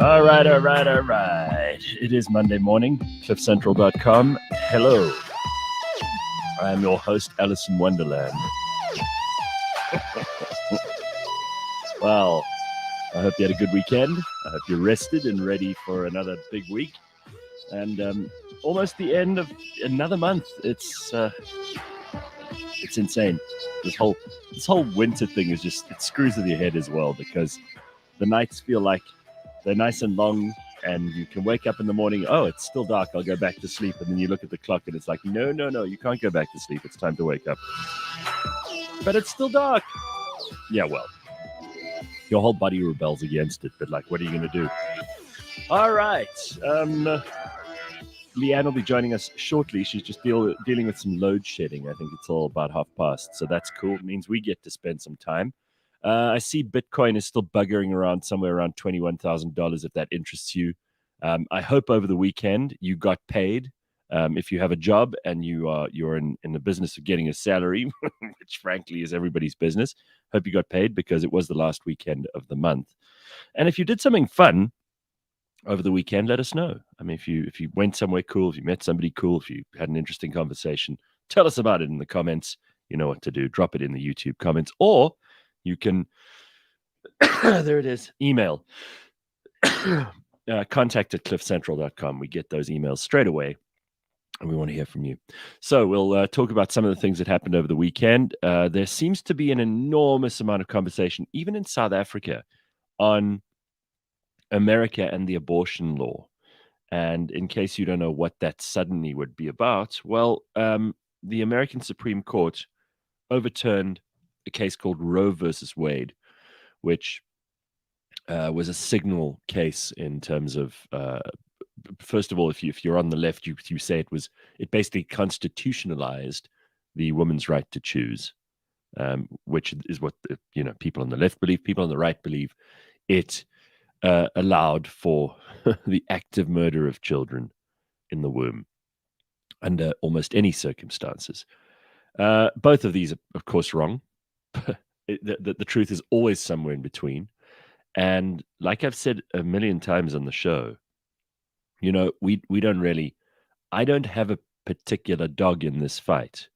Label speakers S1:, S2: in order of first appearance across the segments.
S1: All right, all right, all right. It is Monday morning, cliffcentral.com. Hello. I am your host, Alice in Wonderland. Well, I hope you had a good weekend. I hope you're rested and ready for another big week. And almost the end of another month. It's insane. This whole winter thing is just, it screws with your head as well, because the nights feel like they're nice and long, and you can wake up in the morning, oh, it's still dark, I'll go back to sleep. And then you look at the clock and it's like, no, you can't go back to sleep. It's time to wake up. But it's still dark. Yeah, well, your whole body rebels against it, but like, what are you going to do? All right. Leigh-Ann will be joining us shortly. She's just dealing with some load shedding. I think it's all about past. So that's cool. It means we get to spend some time. I see Bitcoin is still buggering around somewhere around $21,000, if that interests you. I hope over the weekend you got paid. If you have a job and you're in the business of getting a salary, which frankly is everybody's business, hope you got paid, because it was the last weekend of the month. And if you did something fun over the weekend, let us know. I mean, if you went somewhere cool, if you met somebody cool, if you had an interesting conversation, tell us about it in the comments. You know what to do. Drop it in the YouTube comments, or you can, there it is, email, contact at cliffcentral.com. We get those emails straight away, and we want to hear from you. So we'll talk about some of the things that happened over the weekend. There seems to be an enormous amount of conversation, even in South Africa, on America and the abortion law. And in case you don't know what that suddenly would be about, well, the American Supreme Court overturned a case called Roe versus Wade, which was a signal case in terms of, first of all, if you're on the left, you say it basically constitutionalized the woman's right to choose, which is what people on the left believe. People on the right believe it allowed for the active murder of children in the womb under almost any circumstances. Both of these are, of course, wrong. The truth is always somewhere in between. And like I've said a million times on the show, we don't really, I don't have a particular dog in this fight.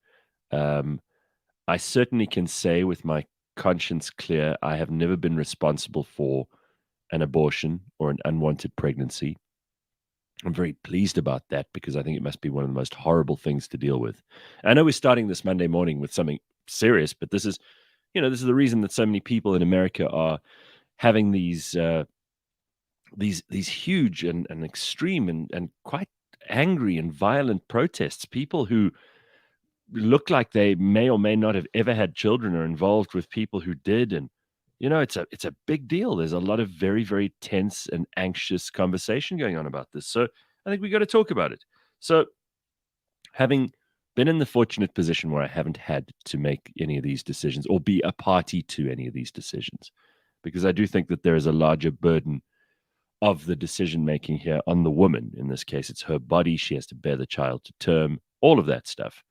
S1: I certainly can say with my conscience clear, I have never been responsible for an abortion or an unwanted pregnancy. I'm very pleased about that, because I think it must be one of the most horrible things to deal with. I know we're starting this Monday morning with something serious, but this is the reason that so many people in America are having these huge and extreme and quite angry and violent protests. People who look like they may or may not have ever had children are involved with people who did, and it's a big deal. There's a lot of very, very tense and anxious conversation going on about this. So I think we got to talk about it. So, having been in the fortunate position where I haven't had to make any of these decisions or be a party to any of these decisions, because I do think that there is a larger burden of the decision making here on the woman. In this case, it's her body. She has to bear the child to term, all of that stuff.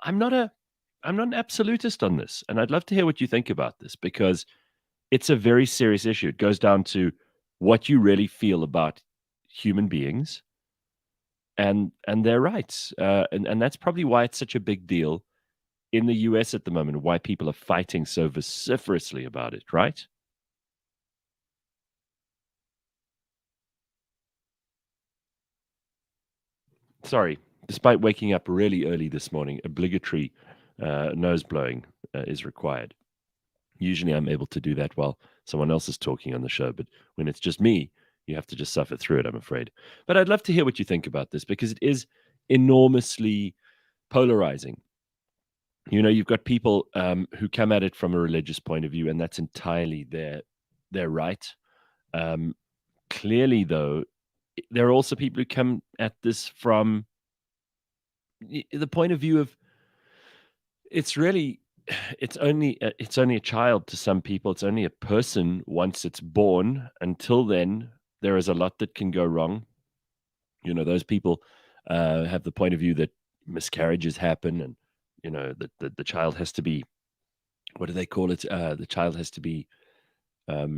S1: I'm not an absolutist on this, and I'd love to hear what you think about this, because it's a very serious issue. It goes down to what you really feel about human beings and their rights. And that's probably why it's such a big deal in the US at the moment, why people are fighting so vociferously about it, right? Sorry, despite waking up really early this morning, obligatory nose blowing is required. Usually I'm able to do that while someone else is talking on the show, but when it's just me, you have to just suffer through it, I'm afraid. But I'd love to hear what you think about this, because it is enormously polarizing. You've got people who come at it from a religious point of view, and that's entirely their right. Clearly, though, there are also people who come at this from the point of view of it's only a child to some people. It's only a person once it's born. Until then, there is a lot that can go wrong. Those people have the point of view that miscarriages happen, and that the child has to be, what do they call it? The child has to be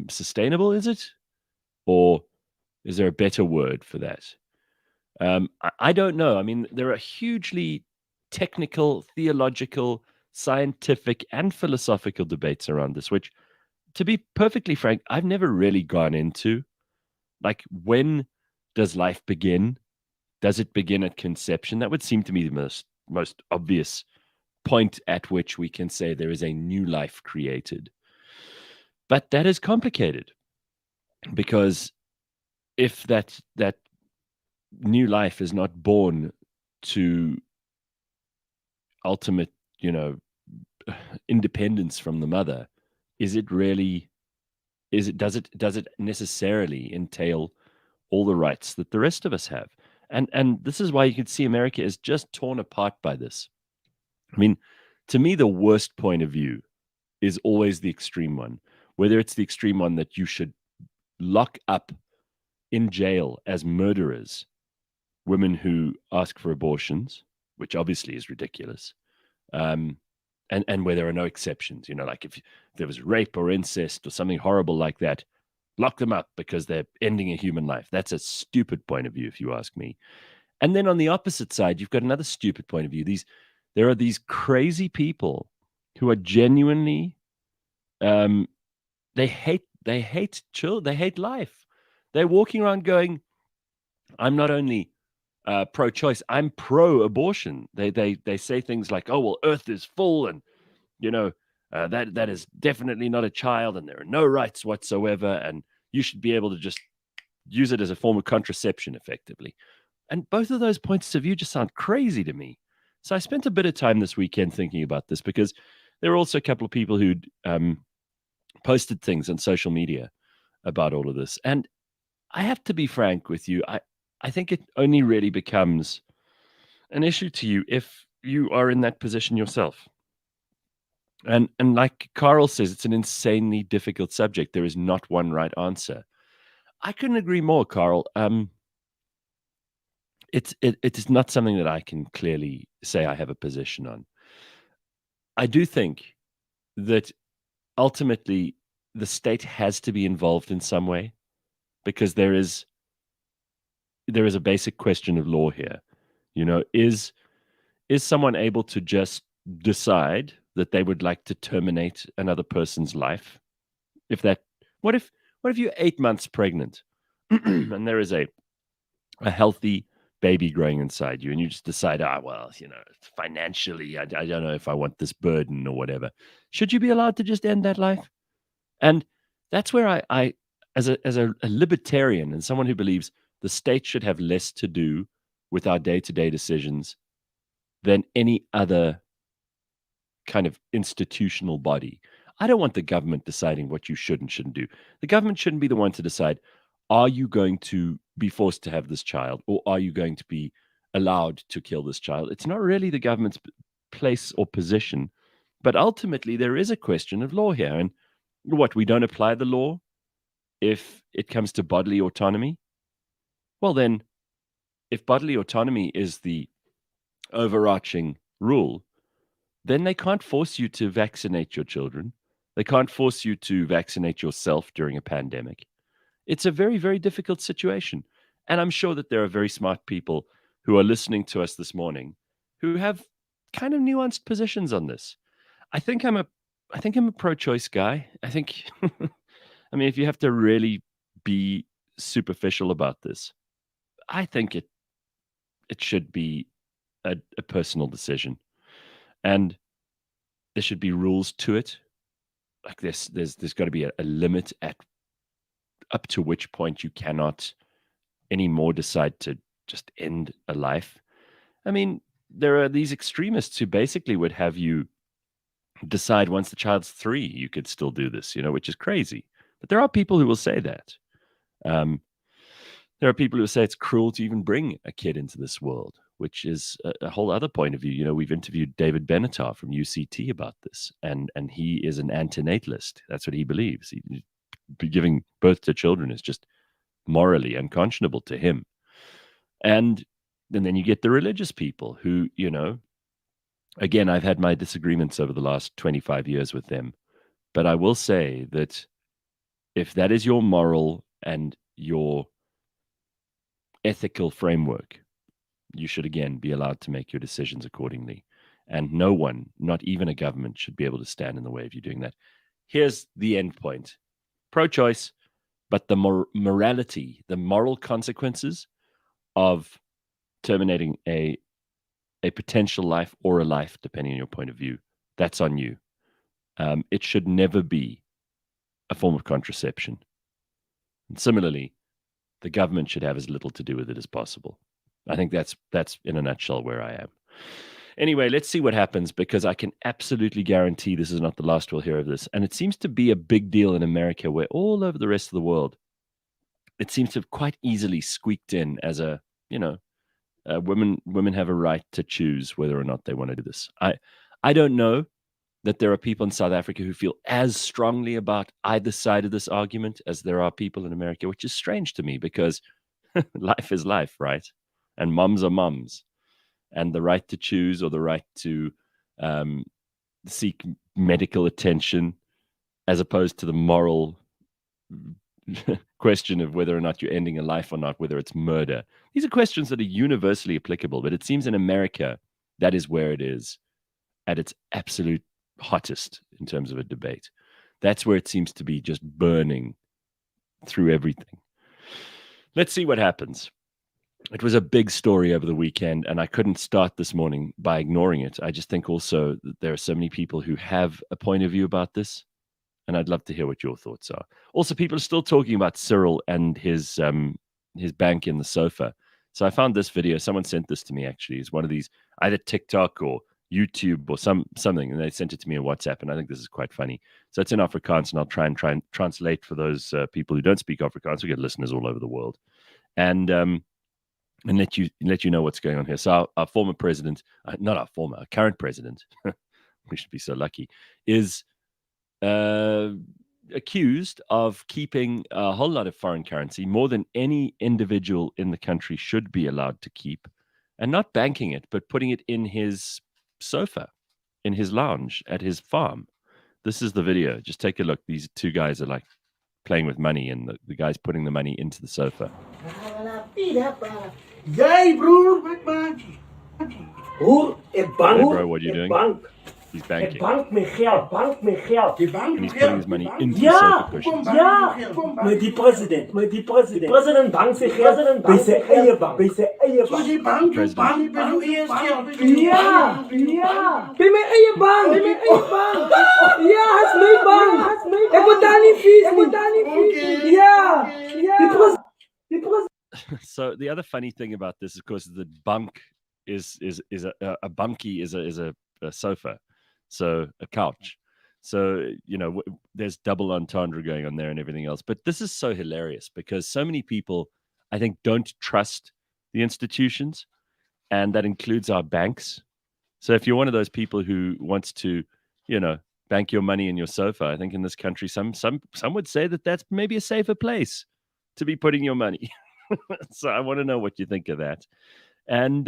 S1: sustainable, is it? Or Is there a better word for that? I don't know. I mean, there are hugely technical, theological, scientific, and philosophical debates around this, which, to be perfectly frank, I've never really gone into. Like, when does life begin? Does it begin at conception? That would seem to me the most obvious point at which we can say there is a new life created. But that is complicated because if that new life is not born to ultimate, you know, independence from the mother, is it really does it necessarily entail all the rights that the rest of us have? And this is why you can see America is just torn apart by this. I mean, to me, the worst point of view is always the extreme one, whether it's the extreme one that you should lock up in jail as murderers women who ask for abortions, which obviously is ridiculous, um, and where there are no exceptions. You know, like if there was rape or incest or something horrible like that, lock them up because they're ending a human life. That's a stupid point of view, if you ask me. And then on the opposite side, you've got another stupid point of view. There are these crazy people who are genuinely, um, they hate children, they hate life. They're walking around going, "I'm not only pro-choice, I'm pro-abortion." They say things like, "Oh well, Earth is full, and you know that is definitely not a child, and there are no rights whatsoever, and you should be able to just use it as a form of contraception, effectively." And both of those points of view just sound crazy to me. So I spent a bit of time this weekend thinking about this because there were also a couple of people who'd posted things on social media about all of this. And I have to be frank with you. I think it only really becomes an issue to you if you are in that position yourself. And like Carl says, it's an insanely difficult subject. There is not one right answer. I couldn't agree more, Carl. It is not something that I can clearly say I have a position on. I do think that ultimately the state has to be involved in some way because there is a basic question of law here. You know, is someone able to just decide that they would like to terminate another person's life? If that, what if you're 8 months pregnant and there is a healthy baby growing inside you, and you just decide, well, you know, financially, I don't know if I want this burden or whatever. Should you be allowed to just end that life? And that's where I as a libertarian and someone who believes the state should have less to do with our day-to-day decisions than any other kind of institutional body. I don't want the government deciding what you should and shouldn't do. The government shouldn't be the one to decide, are you going to be forced to have this child, or are you going to be allowed to kill this child? It's not really the government's place or position, but ultimately there is a question of law here. And what, we don't apply the law if it comes to bodily autonomy? Well, then, if bodily autonomy is the overarching rule, then they can't force you to vaccinate your children. They can't force you to vaccinate yourself during a pandemic. It's a very, very difficult situation. And I'm sure that there are very smart people who are listening to us this morning who have kind of nuanced positions on this. I think I'm a pro-choice guy. I think I mean, if you have to really be superficial about this, I think it should be a personal decision. And there should be rules to it. Like there's got to be a limit at up to which point you cannot anymore decide to just end a life. I mean, there are these extremists who basically would have you decide once the child's 3, you could still do this, you know, which is crazy. But there are people who will say that. There are people who say it's cruel to even bring a kid into this world, which is a whole other point of view. You know, we've interviewed David Benatar from UCT about this, and he is an antinatalist. That's what he believes. Giving birth to children is just morally unconscionable to him. And then you get the religious people who, you know, again, I've had my disagreements over the last 25 years with them, but I will say that if that is your moral and your ethical framework, you should again be allowed to make your decisions accordingly. And no one, not even a government, should be able to stand in the way of you doing that. Here's the end point: pro-choice, but the morality, the moral consequences of terminating a potential life or a life, depending on your point of view, that's on you. It should never be a form of contraception. And similarly, the government should have as little to do with it as possible. I think that's in a nutshell where I am. Anyway, let's see what happens, because I can absolutely guarantee this is not the last we'll hear of this. And it seems to be a big deal in America, where all over the rest of the world, it seems to have quite easily squeaked in as a, women have a right to choose whether or not they want to do this. I don't know that there are people in South Africa who feel as strongly about either side of this argument as there are people in America, which is strange to me, because life is life, right? And moms are moms. And the right to choose, or the right to seek medical attention, as opposed to the moral question of whether or not you're ending a life or not, whether it's murder. These are questions that are universally applicable, but it seems in America that is where it is at its absolute hottest in terms of a debate. That's where it seems to be just burning through everything. Let's see what happens. It was a big story over the weekend, and I couldn't start this morning by ignoring it. I just think also that there are so many people who have a point of view about this, and I'd love to hear what your thoughts are. Also, people are still talking about Cyril and his bank in the sofa. So I found this video. Someone sent this to me, actually. It's one of these, either TikTok or YouTube or something, and they sent it to me on WhatsApp, and I think this is quite funny. So it's in Afrikaans, and I'll try and translate for those people who don't speak Afrikaans. We get listeners all over the world. And let you know what's going on here. So our former president, not our former, our current president, we should be so lucky, is accused of keeping a whole lot of foreign currency, more than any individual in the country should be allowed to keep, and not banking it, but putting it in his sofa, in his lounge at his farm. This is the video. Just take a look. These two guys are like playing with money, and the guy's putting the money into the sofa.
S2: Hey, bro,
S1: Hey, bro, what are you doing? He's banking.
S2: Bank me geld.
S1: And he's putting his money into the sofa cushions.
S2: Maar die president bank zijn geld bij zijn eigen bank. Zoals die bank,
S1: President.
S2: bank bij jouw eerst geld. Ja. Bij mijn eigen bank. Ja, het is mijn bank. Ik word daar niet vies. Ja. Die president.
S1: So the other funny thing about this, of course, is the bunk is a bunkie is a sofa, so a couch. So there's double entendre going on there and everything else. But this is so hilarious, because so many people, I think, don't trust the institutions, and that includes our banks. So if you're one of those people who wants to, bank your money in your sofa, I think in this country, some would say that that's maybe a safer place to be putting your money. So I want to know what you think of that. And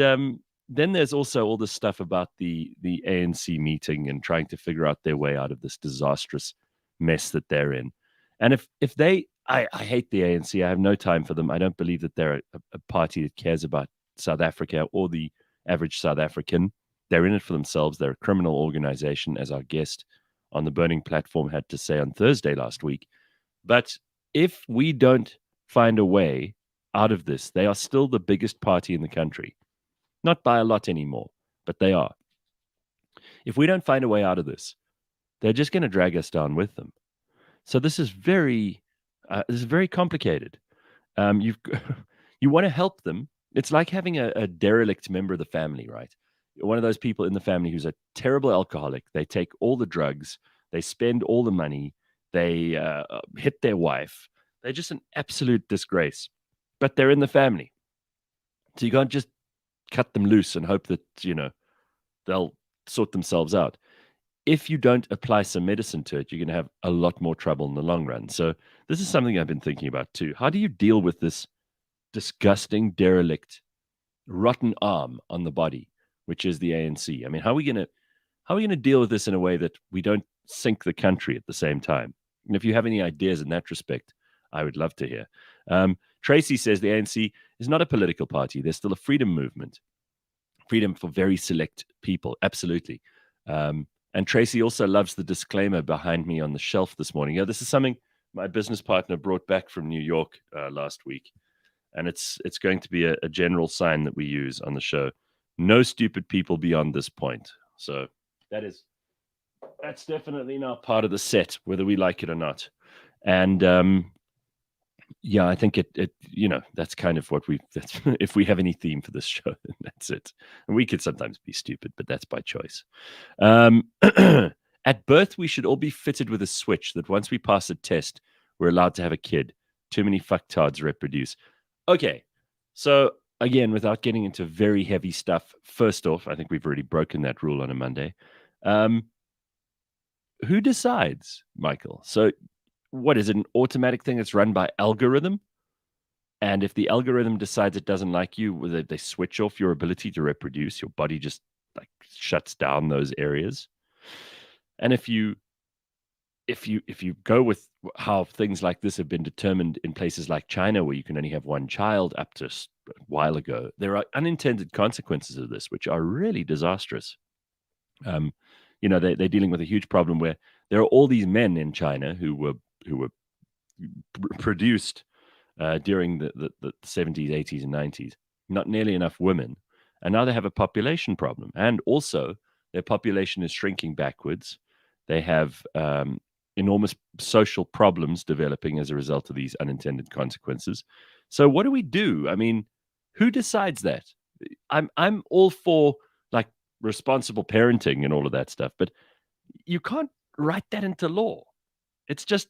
S1: then there's also all this stuff about the ANC meeting and trying to figure out their way out of this disastrous mess that they're in. And if they, I hate the ANC. I have no time for them. I don't believe that they're a party that cares about South Africa or the average South African. They're in it for themselves. They're a criminal organization, as our guest on the Burning Platform had to say on Thursday last week. But if we don't find a way out of this, they are still the biggest party in the country. Not by a lot anymore, but they are. If we don't find a way out of this, they're just going to drag us down with them. So this is very complicated. You want to help them. It's like having a derelict member of the family, right? One of those people in the family who's a terrible alcoholic. They take all the drugs. They spend all the money. They hit their wife. They're just an absolute disgrace. But they're in the family. So you can't just cut them loose and hope that, they'll sort themselves out. If you don't apply some medicine to it, you're going to have a lot more trouble in the long run. So this is something I've been thinking about too. How do you deal with this disgusting, derelict, rotten arm on the body, which is the ANC? I mean, how are we going to deal with this in a way that we don't sink the country at the same time? And if you have any ideas in that respect, I would love to hear. Tracy says the ANC is not a political party. There's still a freedom movement, freedom for very select people. Absolutely. And Tracy also loves the disclaimer behind me on the shelf this morning. This is something my business partner brought back from New York last week. And it's going to be a general sign that we use on the show. No stupid people beyond this point. So that's definitely not part of the set, whether we like it or not. And I think it that's kind of what if we have any theme for this show, that's it. And we could sometimes be stupid, but that's by choice. At birth, we should all be fitted with a switch that once we pass a test, we're allowed to have a kid. Too many fucktards reproduce. Okay, so again, without getting into very heavy stuff, first off, I think we've already broken that rule on a Monday. Who decides, Michael? So what is it, an automatic thing that's run by algorithm? And if the algorithm decides it doesn't like you, they switch off your ability to reproduce, your body just like shuts down those areas. And if you go with how things like this have been determined in places like China, where you can only have one child up to a while ago, there are unintended consequences of this, which are really disastrous. They're dealing with a huge problem where there are all these men in China who were produced during the 70s, 80s, and 90s, not nearly enough women. And now they have a population problem. And also, their population is shrinking backwards. They have enormous social problems developing as a result of these unintended consequences. So what do we do? I mean, who decides that? I'm all for like responsible parenting and all of that stuff, but you can't write that into law. It's just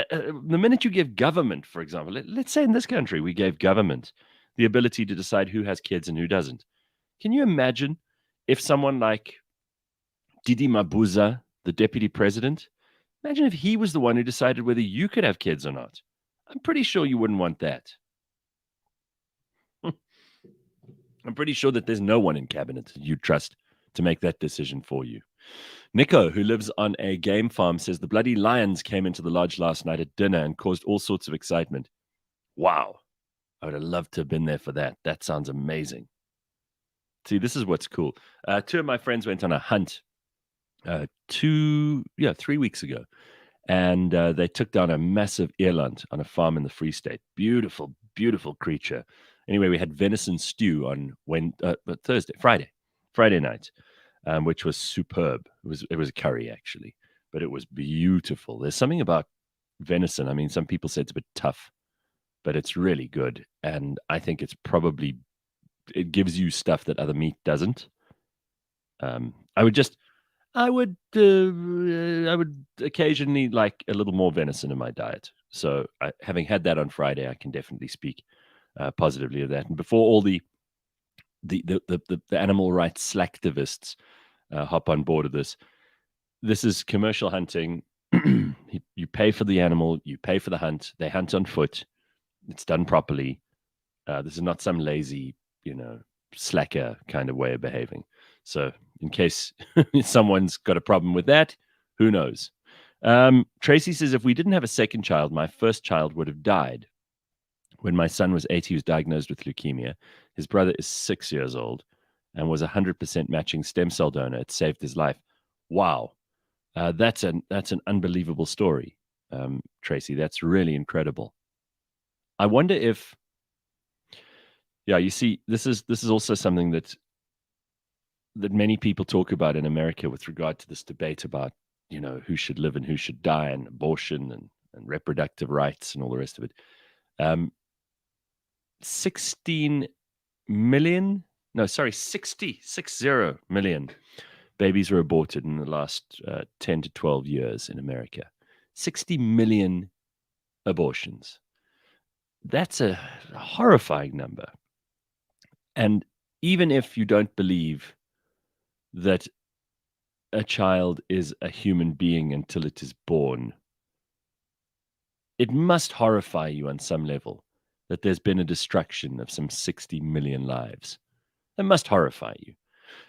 S1: the minute you give government, for example, let's say in this country, we gave government the ability to decide who has kids and who doesn't. Can you imagine if someone like Didi Mabuza, the deputy president, imagine if he was the one who decided whether you could have kids or not? I'm pretty sure you wouldn't want that. I'm pretty sure that there's no one in cabinet you trust to make that decision for you. Nico, who lives on a game farm, says the bloody lions came into the lodge last night at dinner and caused all sorts of excitement. Wow. I would have loved to have been there for that. That sounds amazing. See, this is what's cool. Two of my friends went on a hunt 3 weeks ago, and they took down a massive eland on a farm in the Free State. Beautiful, beautiful creature. Anyway, we had venison stew on Friday night, which was superb. It was a curry, actually, but it was beautiful. There's something about venison. I mean, some people say it's a bit tough, but it's really good. And I think it gives you stuff that other meat doesn't. I would occasionally like a little more venison in my diet. So having had that on Friday, I can definitely speak positively of that. And before all the animal rights slacktivists hop on board of this is commercial hunting. You pay for the animal, you pay for the hunt. They hunt on foot. It's done properly. This is not some lazy, slacker kind of way of behaving. So in case someone's got a problem with that, who knows? Tracy says, if we didn't have a second child, my first child would have died. When my son was 8, he was diagnosed with leukemia. His brother is 6 years old and was 100% matching stem cell donor. It saved his life. Wow. That's an unbelievable story, Tracy. That's really incredible. I wonder if, you see, this is also something that many people talk about in America with regard to this debate about, who should live and who should die, and abortion and reproductive rights and all the rest of it. 60 million babies were aborted in the last 10 to 12 years in America. 60 million abortions. That's a horrifying number. And even if you don't believe that a child is a human being until it is born, it must horrify you on some level that there's been a destruction of some 60 million lives. That must horrify you.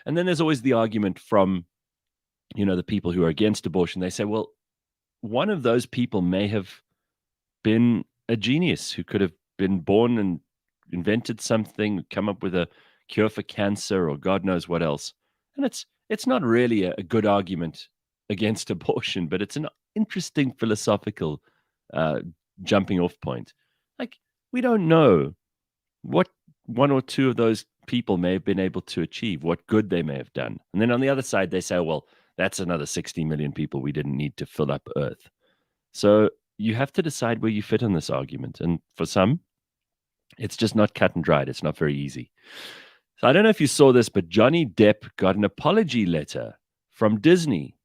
S1: And then there's always the argument from, the people who are against abortion. They say, well, one of those people may have been a genius who could have been born and invented something, come up with a cure for cancer or God knows what else. And it's not really a good argument against abortion, but it's an interesting philosophical jumping off point. Like, we don't know what one or two of those people may have been able to achieve, what good they may have done. And then on the other side, they say, well, that's another 60 million people we didn't need to fill up Earth. So you have to decide where you fit on this argument. And for some, it's just not cut and dried. It's not very easy. So I don't know if you saw this, but Johnny Depp got an apology letter from Disney,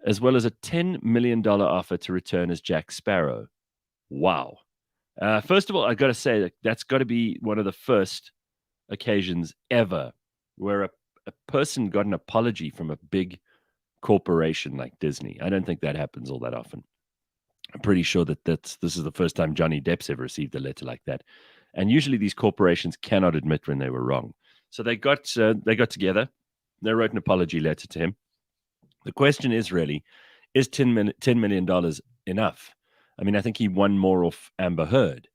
S1: as well as a $10 million offer to return as Jack Sparrow. Wow. First of all, I got to say that's got to be one of the first occasions ever where a person got an apology from a big corporation like Disney. I don't think that happens all that often. I'm pretty sure that this is the first time Johnny Depp's ever received a letter like that. And usually these corporations cannot admit when they were wrong. So they got together. They wrote an apology letter to him. The question is really, is $10 million enough? I mean, I think he won more off Amber Heard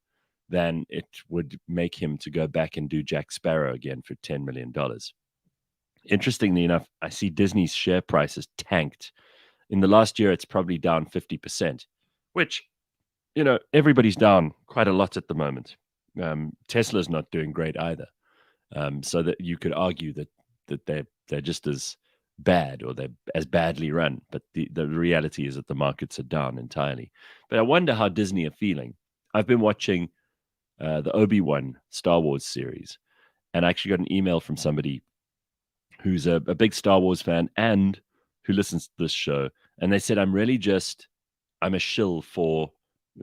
S1: than it would make him to go back and do Jack Sparrow again for $10 million. Interestingly enough, I see Disney's share price has tanked. In the last year, it's probably down 50%, which, everybody's down quite a lot at the moment. Tesla's not doing great either. So that you could argue that they're just as bad, or they're as badly run. But the reality is that the markets are down entirely. But I wonder how Disney are feeling. I've been watching the Obi-Wan Star Wars series, and I actually got an email from somebody who's a big Star Wars fan and who listens to this show. And they said, I'm a shill for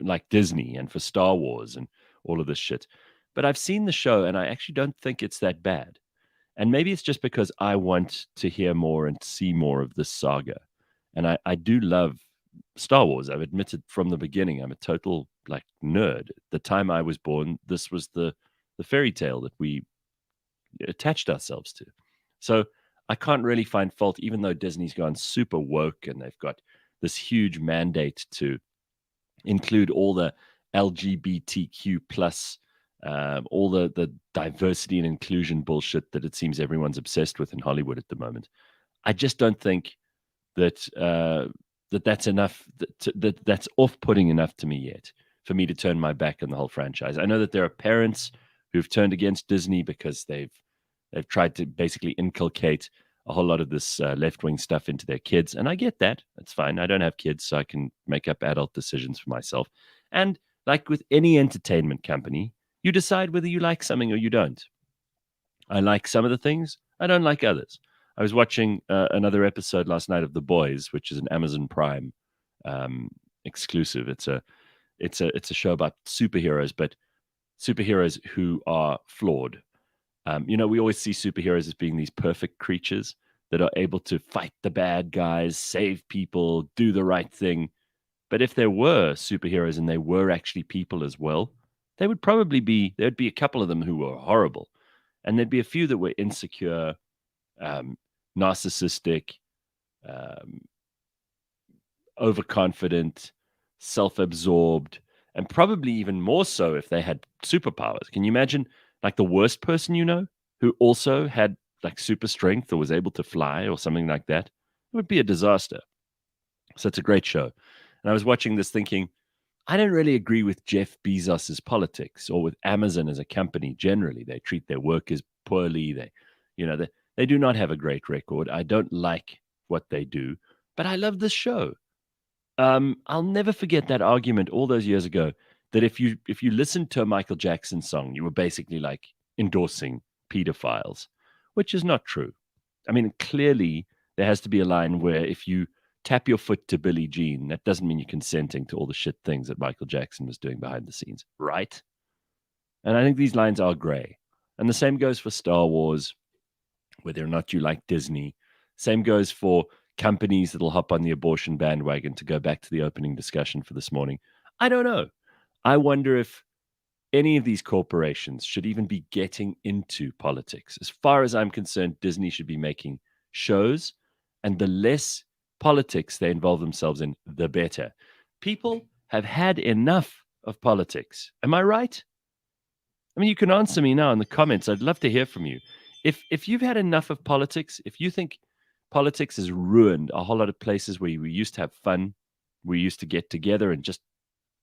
S1: like Disney and for Star Wars and all of this shit. But I've seen the show and I actually don't think it's that bad. And maybe it's just because I want to hear more and see more of this saga. And I do love Star Wars. I've admitted from the beginning, I'm a total nerd. The time I was born, this was the fairy tale that we attached ourselves to. So I can't really find fault, even though Disney's gone super woke and they've got this huge mandate to include all the LGBTQ plus, all the diversity and inclusion bullshit that it seems everyone's obsessed with in Hollywood at the moment. I just don't think that that's enough, that's off-putting enough to me yet for me to turn my back on the whole franchise. I know that there are parents who've turned against Disney because they've tried to basically inculcate a whole lot of this left-wing stuff into their kids. And I get that. That's fine. I don't have kids, so I can make up adult decisions for myself. And like with any entertainment company, you decide whether you like something or you don't. I like some of the things. I don't like others. I was watching another episode last night of The Boys, which is an Amazon Prime exclusive. It's a show about superheroes, but superheroes who are flawed. We always see superheroes as being these perfect creatures that are able to fight the bad guys, save people, do the right thing. But if there were superheroes and they were actually people as well, there'd be a couple of them who were horrible. And there'd be a few that were insecure, narcissistic, overconfident, self-absorbed, and probably even more so if they had superpowers. Can you imagine the worst person who also had super strength or was able to fly or something like that? It would be a disaster. So it's a great show. And I was watching this thinking, I don't really agree with Jeff Bezos's politics or with Amazon as a company generally. They treat their workers poorly. They do not have a great record. I don't like what they do, but I love this show. I'll never forget that argument all those years ago that if you listened to a Michael Jackson song, you were basically endorsing pedophiles, which is not true. I mean, clearly there has to be a line where if you tap your foot to Billie Jean, that doesn't mean you're consenting to all the shit things that Michael Jackson was doing behind the scenes, right? And I think these lines are gray. And the same goes for Star Wars, whether or not you like Disney. Same goes for companies that'll hop on the abortion bandwagon, to go back to the opening discussion for this morning. I don't know. I wonder if any of these corporations should even be getting into politics. As far as I'm concerned, Disney should be making shows, and the less politics they involve themselves in, the better. People have had enough of politics. Am I right? I mean, you can answer me now in the comments. I'd love to hear from you. If you've had enough of politics, if you think politics has ruined a whole lot of places where we used to have fun, we used to get together and just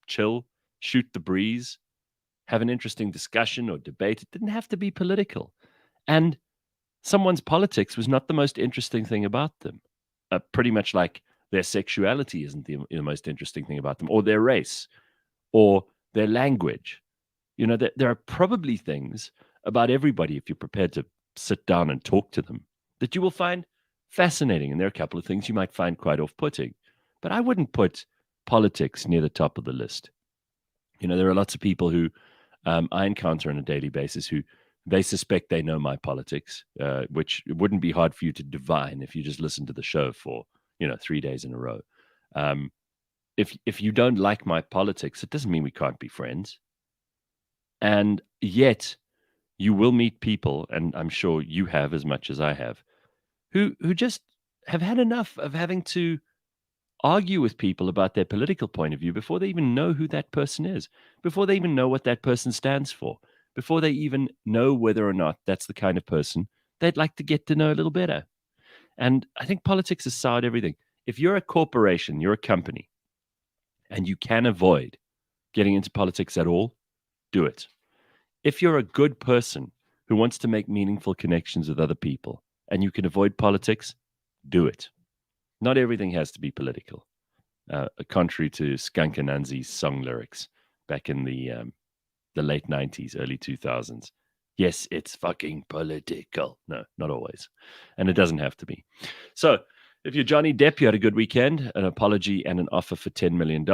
S1: chill, shoot the breeze, have an interesting discussion or debate. It didn't have to be political. And someone's politics was not the most interesting thing about them. Pretty much like their sexuality isn't the most interesting thing about them, or their race, or their language. You know, there are probably things about everybody, if you're prepared to sit down and talk to them, that you will find fascinating. And there are a couple of things you might find quite off-putting. But I wouldn't put politics near the top of the list. You know, there are lots of people who I encounter on a daily basis who they suspect they know my politics, which it wouldn't be hard for you to divine if you just listen to the show for, 3 days in a row. If you don't like my politics, it doesn't mean we can't be friends. And yet you will meet people, and I'm sure you have as much as I have, who just have had enough of having to argue with people about their political point of view before they even know who that person is, before they even know what that person stands for, before they even know whether or not that's the kind of person they'd like to get to know a little better. And I think politics has soured everything. If you're a corporation, you're a company, and you can avoid getting into politics at all, do it. If you're a good person who wants to make meaningful connections with other people and you can avoid politics, do it. Not everything has to be political, contrary to Skunk Anansi's song lyrics back in the late 90s, early 2000s. Yes, it's fucking political. No, not always. And it doesn't have to be. So if you're Johnny Depp, you had a good weekend, an apology and an offer for $10 million.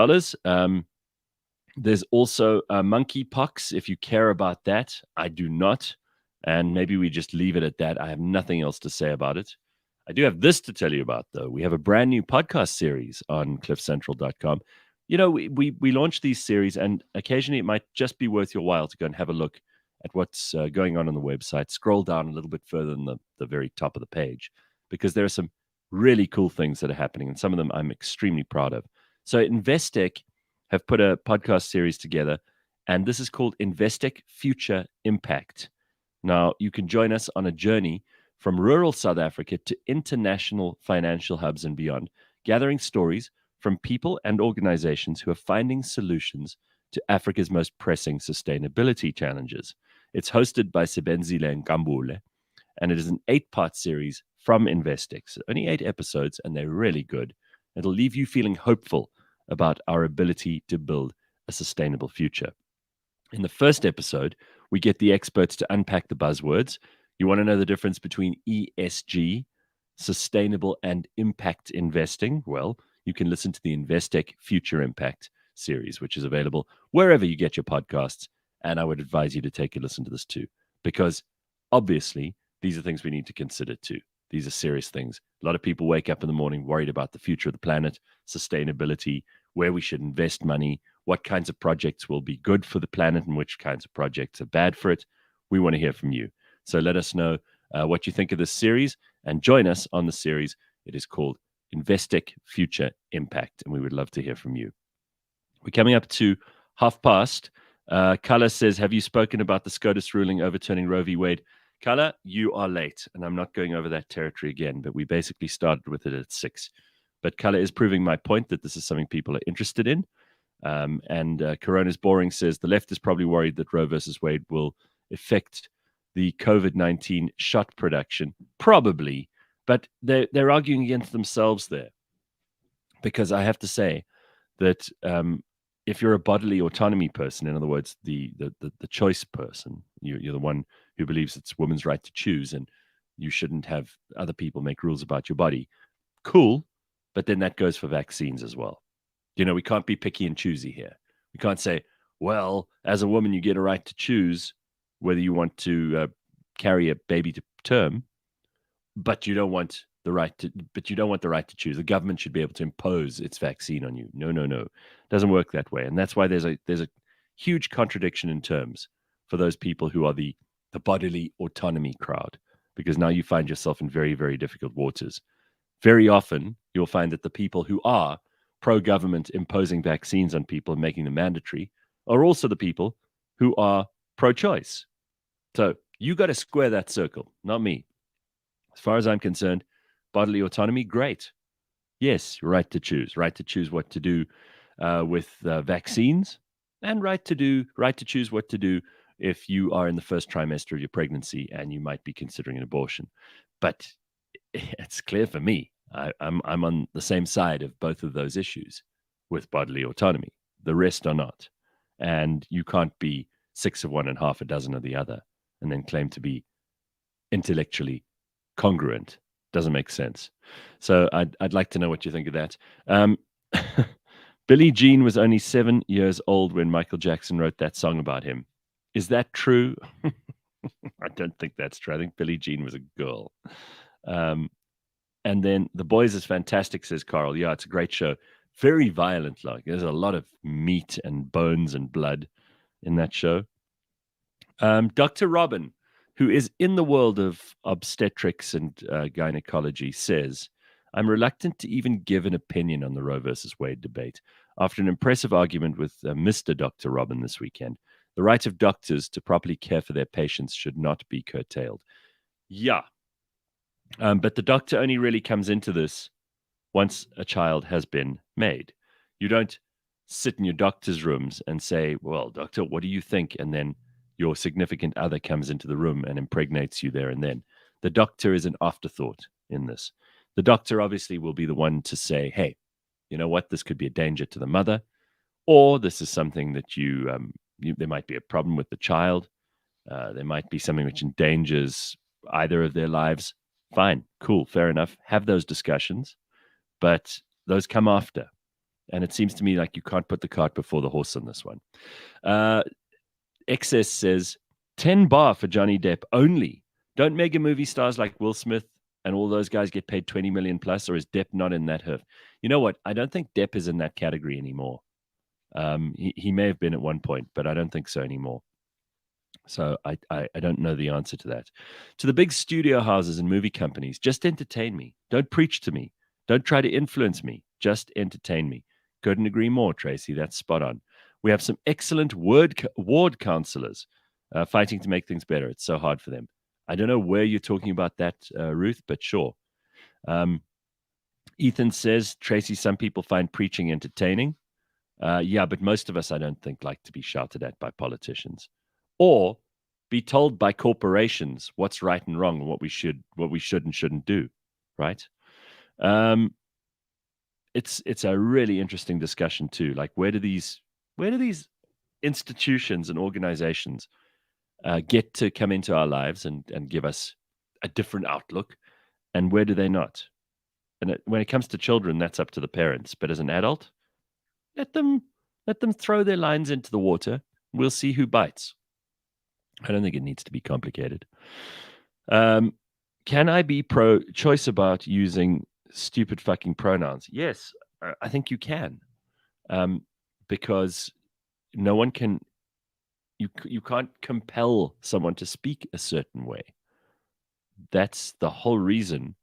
S1: There's also monkeypox, if you care about that. I do not. And maybe we just leave it at that. I have nothing else to say about it. I do have this to tell you about, though. We have a brand new podcast series on cliffcentral.com. You know, we launched these series, and occasionally it might just be worth your while to go and have a look at what's going on the website. Scroll down a little bit further than the very top of the page, because there are some really cool things that are happening, and some of them I'm extremely proud of. So Investec have put a podcast series together, and this is called Investec Future Impact. Now, you can join us on a journey from rural South Africa to international financial hubs and beyond, gathering stories from people and organizations who are finding solutions to Africa's most pressing sustainability challenges. It's hosted by Sibenzile Nkambule, and it is an 8-part series from Investec. So only 8 episodes, and they're really good. It'll leave you feeling hopeful about our ability to build a sustainable future. In the first episode, we get the experts to unpack the buzzwords. You want to know the difference between ESG, sustainable, and impact investing? Well, you can listen to the Investec Future Impact series, which is available wherever you get your podcasts. And I would advise you to take a listen to this too, because obviously these are things we need to consider too. These are serious things. A lot of people wake up in the morning worried about the future of the planet, sustainability, where we should invest money, what kinds of projects will be good for the planet and which kinds of projects are bad for it. We want to hear from you. So let us know what you think of this series and join us on the series. It is called Investec Future Impact, and we would love to hear from you. We're coming up to past. Kala says, have you spoken about the SCOTUS ruling overturning Roe v. Wade? Kala, you are late, and I'm not going over that territory again, but we basically started with it at 6. But Kala is proving my point that this is something people are interested in. And Corona's Boring says, the left is probably worried that Roe versus Wade will affect the COVID-19 shot production. Probably, but they're arguing against themselves there. Because I have to say that if you're a bodily autonomy person, in other words, the choice person, you're the one who believes it's women's right to choose and you shouldn't have other people make rules about your body. Cool, but then that goes for vaccines as well. You know, we can't be picky and choosy here. We can't say, well, as a woman, you get a right to choose whether you want to carry a baby to term, but you don't want the right to choose. The government should be able to impose its vaccine on you. No. It doesn't work that way. And that's why there's a huge contradiction in terms for those people who are the bodily autonomy crowd, because now you find yourself in very, very difficult waters. Very often, you'll find that the people who are pro-government imposing vaccines on people and making them mandatory are also the people who are pro-choice. So you got to square that circle, not me. As far as I'm concerned, bodily autonomy, great. Yes, right to choose what to do with vaccines, and right to choose what to do if you are in the first trimester of your pregnancy and you might be considering an abortion. But it's clear for me, I'm on the same side of both of those issues with bodily autonomy. The rest are not. And you can't be 6 of one and half a dozen of the other and then claim to be intellectually congruent. Doesn't make sense. So I'd like to know what you think of that. Billie Jean was only 7 years old when Michael Jackson wrote that song about him. Is that true? I don't think that's true. I think Billie Jean was a girl. And then The Boys is fantastic, says Carl. Yeah, it's a great show. Very violent. Like there's a lot of meat and bones and blood in that show. Dr. Robin, who is in the world of obstetrics and gynecology, says, I'm reluctant to even give an opinion on the Roe versus Wade debate. After an impressive argument with Mr. Dr. Robin this weekend, the right of doctors to properly care for their patients should not be curtailed. Yeah. But the doctor only really comes into this once a child has been made. You don't sit in your doctor's rooms and say, well, doctor, what do you think? And then your significant other comes into the room and impregnates you there and then. The doctor is an afterthought in this. The doctor obviously will be the one to say, hey, you know what? This could be a danger to the mother, or this is something that there might be a problem with the child. There might be something which endangers either of their lives. Fine, cool, fair enough. Have those discussions, but those come after. And it seems to me like you can't put the cart before the horse on this one. Excess says 10 bar for Johnny Depp only. Don't mega movie stars like Will Smith and all those guys get paid 20 million plus, or is Depp not in that hoof? You know what? I don't think Depp is in that category anymore. He may have been at one point, but I don't think so anymore. So I don't know the answer to that. To the big studio houses and movie companies, just entertain me. Don't preach to me. Don't try to influence me. Just entertain me. Couldn't agree more, Tracy. That's spot on. We have some excellent ward counselors fighting to make things better. It's so hard for them. I don't know where you're talking about that, Ruth, but sure. Ethan says, Tracy, some people find preaching entertaining. Yeah, but most of us, I don't think, like to be shouted at by politicians or be told by corporations what's right and wrong and what we should and shouldn't do, right? It's a really interesting discussion too. Like, where do these institutions and organizations get to come into our lives and give us a different outlook, and where do they not? And when it comes to children, that's up to the parents. But as an adult, let them throw their lines into the water. We'll see who bites. I don't think it needs to be complicated. Can I be pro-choice about using stupid fucking pronouns? Yes, I think you can, because no one can. You can't compel someone to speak a certain way. That's the whole reason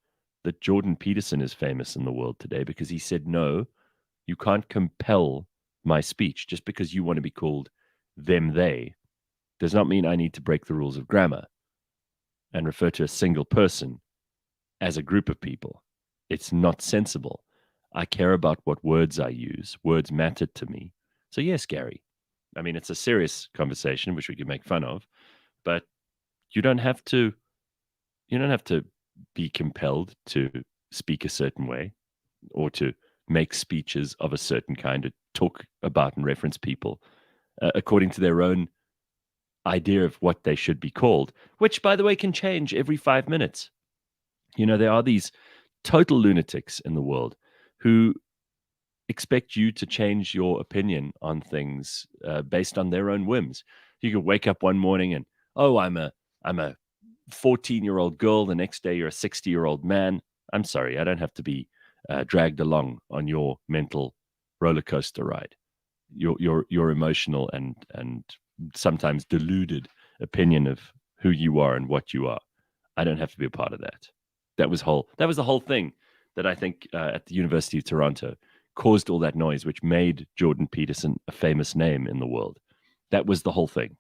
S1: that Jordan Peterson is famous in the world today, because he said, no, you can't compel my speech. Just because you want to be called them, they, does not mean I need to break the rules of grammar and refer to a single person as a group of people. It's not sensible. I care about what words I use. Words matter to me. So yes, Gary. I mean, it's a serious conversation, which we could make fun of, but you don't have to be compelled to speak a certain way or to make speeches of a certain kind, to talk about and reference people according to their own idea of what they should be called, which, by the way, can change every 5 minutes. You know, there are these total lunatics in the world who expect you to change your opinion on things based on their own whims. You could wake up one morning and, oh, I'm a 14-year-old girl. The next day, you're a 60-year-old man. I'm sorry, I don't have to be dragged along on your mental roller coaster ride. Your emotional and sometimes deluded opinion of who you are and what you are. I don't have to be a part of that. That was the whole thing that I think at the University of Toronto caused all that noise, which made Jordan Peterson a famous name in the world. That was the whole thing.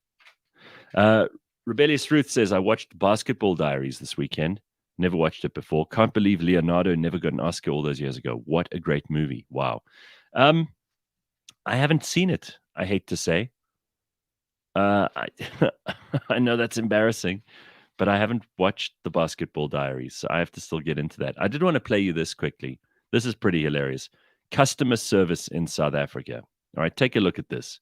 S1: Rebellious Ruth says, I watched Basketball Diaries this weekend. Never watched it before. Can't believe Leonardo never got an Oscar all those years ago. What a great movie. Wow. I haven't seen it, I hate to say. I, I know that's embarrassing, but I haven't watched the Basketball Diaries, so I have to still get into that. I did want to play you this quickly. This is pretty hilarious. Customer service in South Africa. All right, take a look at this.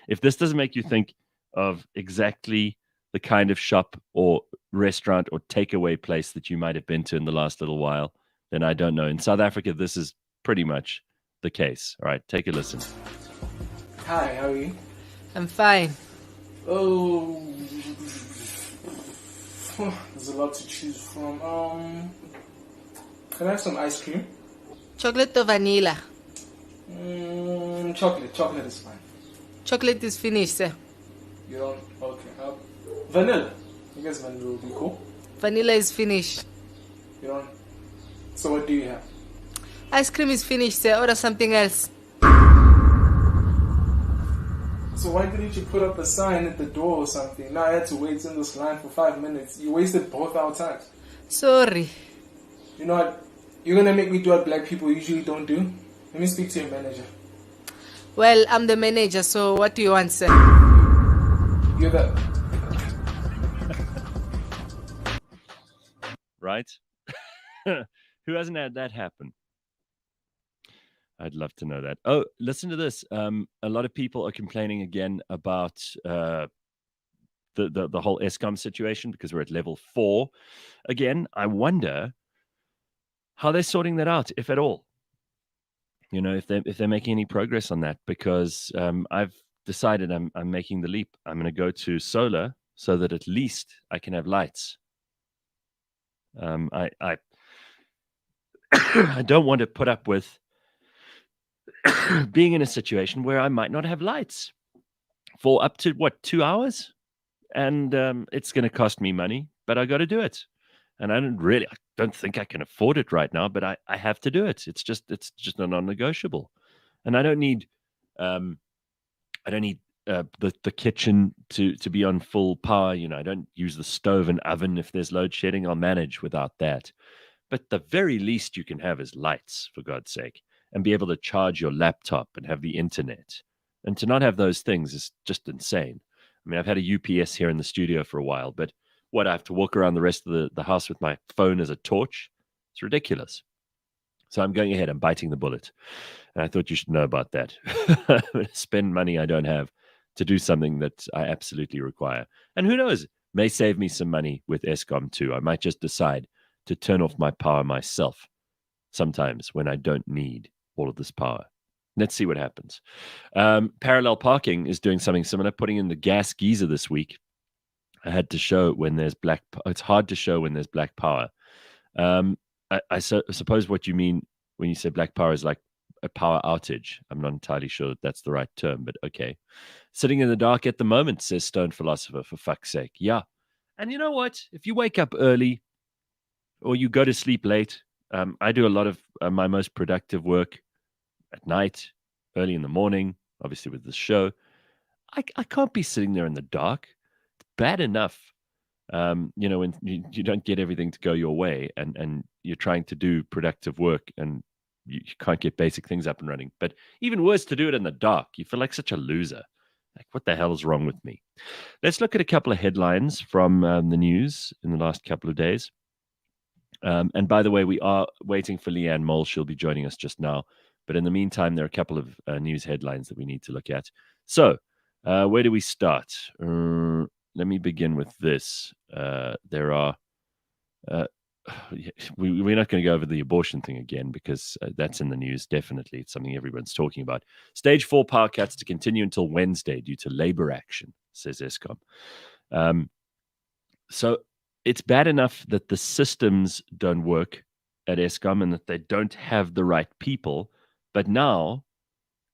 S1: If this doesn't make you think of exactly the kind of shop or restaurant or takeaway place that you might have been to in the last little while, then I don't know. In South Africa, this is pretty much the case. All right, take a listen.
S2: Hi, how are you?
S3: I'm fine.
S2: Oh, there's a lot to choose from. Can I have some ice cream?
S3: Chocolate or vanilla?
S2: Chocolate. Chocolate is fine.
S3: Chocolate is finished, sir.
S2: You don't? Okay. Vanilla. I guess vanilla will be cool.
S3: Vanilla is finished.
S2: You don't? So what do you have?
S3: Ice cream is finished, sir. Order something else.
S2: So why didn't you put up a sign at the door or something? Now I had to wait in this line for 5 minutes. You wasted both our times.
S3: Sorry.
S2: You know what? You're gonna make me do what black people usually don't do? Let me speak to your manager.
S3: Well, I'm the manager, so what do you want, sir?
S2: You're the...
S1: Right? Who hasn't had that happen? I'd love to know that. Oh, listen to this. A lot of people are complaining again about the whole Eskom situation because we're at level 4. Again, I wonder how they're sorting that out, if at all. You know, if they're making any progress on that, because I've decided I'm making the leap. I'm going to go to solar so that at least I can have lights. I I don't want to put up with being in a situation where I might not have lights for up to 2 hours, and it's going to cost me money, but I got to do it. And I don't think I can afford it right now, but I have to do it. It's just a non-negotiable. And I don't need the kitchen to be on full power. You know, I don't use the stove and oven. If there's load shedding, I'll manage without that. But the very least you can have is lights, for God's sake, and be able to charge your laptop and have the internet. And to not have those things is just insane. I mean, I've had a UPS here in the studio for a while, but I have to walk around the rest of the house with my phone as a torch? It's ridiculous. So I'm going ahead. I'm biting the bullet. And I thought you should know about that. Spend money I don't have to do something that I absolutely require. And who knows, may save me some money with Eskom too. I might just decide to turn off my power myself sometimes when I don't need all of this power. Let's see what happens. Parallel Parking is doing something similar, putting in the gas geyser this week. I had to show when there's it's hard to show when there's black power. I suppose what you mean when you say black power is like a power outage. I'm not entirely sure that's the right term, but okay. Sitting in the dark at the moment, says Stone Philosopher, for fuck's sake. Yeah. And you know what? If you wake up early or you go to sleep late, I do a lot of my most productive work at night, early in the morning, obviously with the show. I can't be sitting there in the dark. It's bad enough, when you don't get everything to go your way and you're trying to do productive work and you can't get basic things up and running. But even worse, to do it in the dark. You feel like such a loser. Like, what the hell is wrong with me? Let's look at a couple of headlines from the news in the last couple of days. And by the way, we are waiting for Leigh-Ann Mole. She'll be joining us just now. But in the meantime, there are a couple of news headlines that we need to look at. So where do we start? Let me begin with this. There are... we're not going to go over the abortion thing again because that's in the news, definitely. It's something everyone's talking about. Stage 4 power cuts to continue until Wednesday due to labor action, says Eskom. So it's bad enough that the systems don't work at Eskom and that they don't have the right people. But now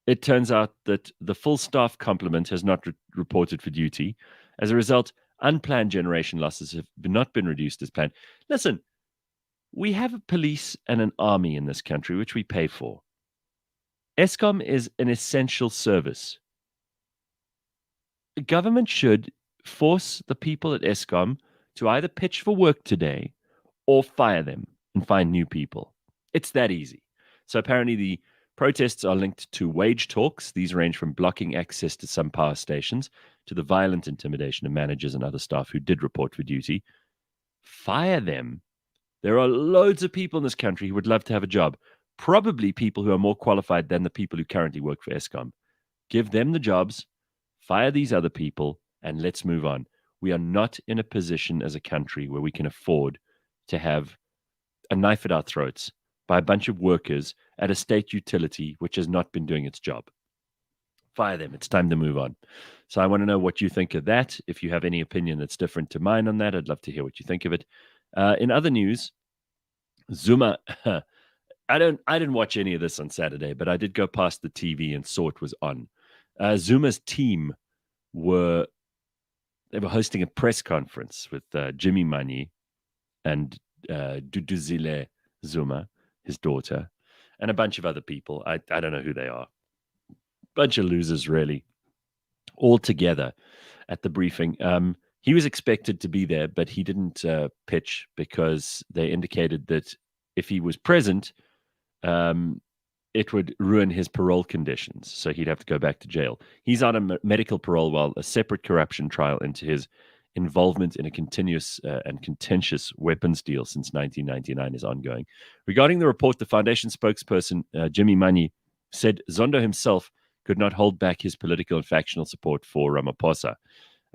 S1: it turns out that the full staff complement has not reported for duty. As a result, unplanned generation losses have not been reduced as planned. Listen, we have a police and an army in this country, which we pay for. Eskom is an essential service. the government should force the people at Eskom to either pitch for work today or fire them and find new people. It's that easy. So apparently the protests are linked to wage talks. These range from blocking access to some power stations to the violent intimidation of managers and other staff who did report for duty. Fire them. There are loads of people in this country who would love to have a job, probably people who are more qualified than the people who currently work for Eskom. Give them the jobs, fire these other people, and let's move on. We are not in a position as a country where we can afford to have a knife at our throats by a bunch of workers at a state utility which has not been doing its job. Fire them. It's time to move on. So I want to know what you think of that. If you have any opinion that's different to mine on that, I'd love to hear what you think of it. In other news, Zuma. I didn't watch any of this on Saturday, but I did go past the TV and saw it was on. Zuma's team were hosting a press conference with Jimmy Manyi and Duduzile Zuma, his daughter, and a bunch of other people. I don't know who they are. Bunch of losers, really, all together at the briefing. He was expected to be there, but he didn't pitch because they indicated that if he was present, it would ruin his parole conditions. So he'd have to go back to jail. He's on a medical parole while a separate corruption trial into his involvement in a continuous and contentious weapons deal since 1999 is ongoing. Regarding the report, the foundation spokesperson, Jimmy Manyi, said Zondo himself could not hold back his political and factional support for Ramaphosa.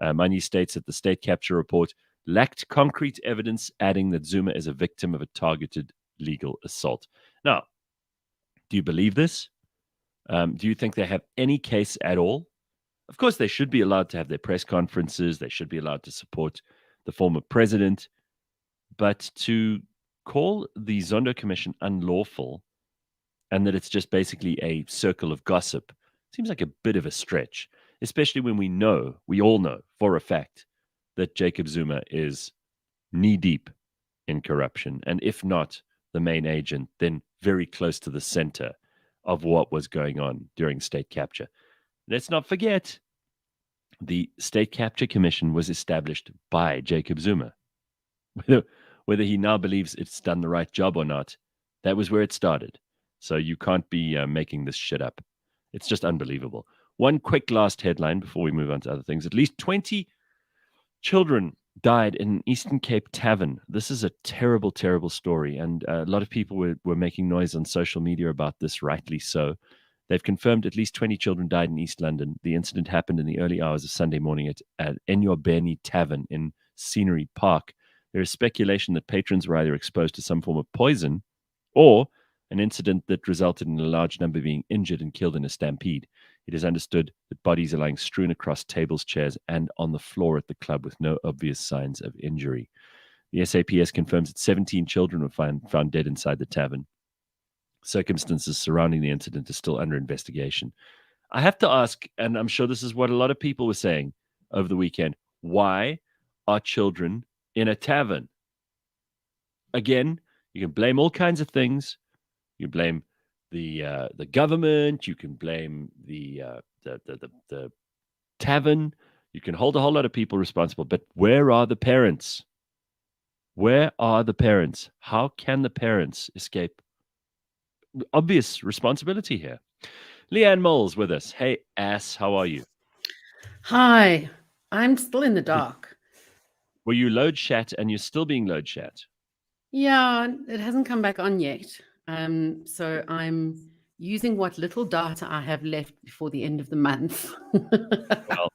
S1: Manyi states that the state capture report lacked concrete evidence, adding that Zuma is a victim of a targeted legal assault. Now, do you believe this? Do you think they have any case at all? Of course, they should be allowed to have their press conferences. They should be allowed to support the former president. But to call the Zondo Commission unlawful and that it's just basically a circle of gossip seems like a bit of a stretch, especially when we all know for a fact that Jacob Zuma is knee-deep in corruption. And if not the main agent, then very close to the center of what was going on during state capture. Let's not forget, the State Capture Commission was established by Jacob Zuma. Whether he now believes it's done the right job or not, that was where it started. So you can't be making this shit up. It's just unbelievable. One quick last headline before we move on to other things. At least 20 children died in an Eastern Cape tavern. This is a terrible, terrible story. And a lot of people were making noise on social media about this, rightly so. They've confirmed at least 20 children died in East London. The incident happened in the early hours of Sunday morning at Enyobeni Tavern in Scenery Park. There is speculation that patrons were either exposed to some form of poison or an incident that resulted in a large number being injured and killed in a stampede. It is understood that bodies are lying strewn across tables, chairs, and on the floor at the club with no obvious signs of injury. The SAPS confirms that 17 children were found dead inside the tavern. Circumstances surrounding the incident are still under investigation. I have to ask, and I'm sure this is what a lot of people were saying over the weekend, why are children in a tavern? Again, you can blame all kinds of things. You blame the government. You can blame the tavern. You can hold a whole lot of people responsible. But where are the parents? Where are the parents? How can the parents escape obvious responsibility here? Leigh-Ann Moll's with us. Hey, ass, how are you?
S4: Hi, I'm still in the dark.
S1: Were you load shat and you're still being load shat?
S4: Yeah, it hasn't come back on yet. So I'm using what little data I have left before the end of the month.
S1: Well,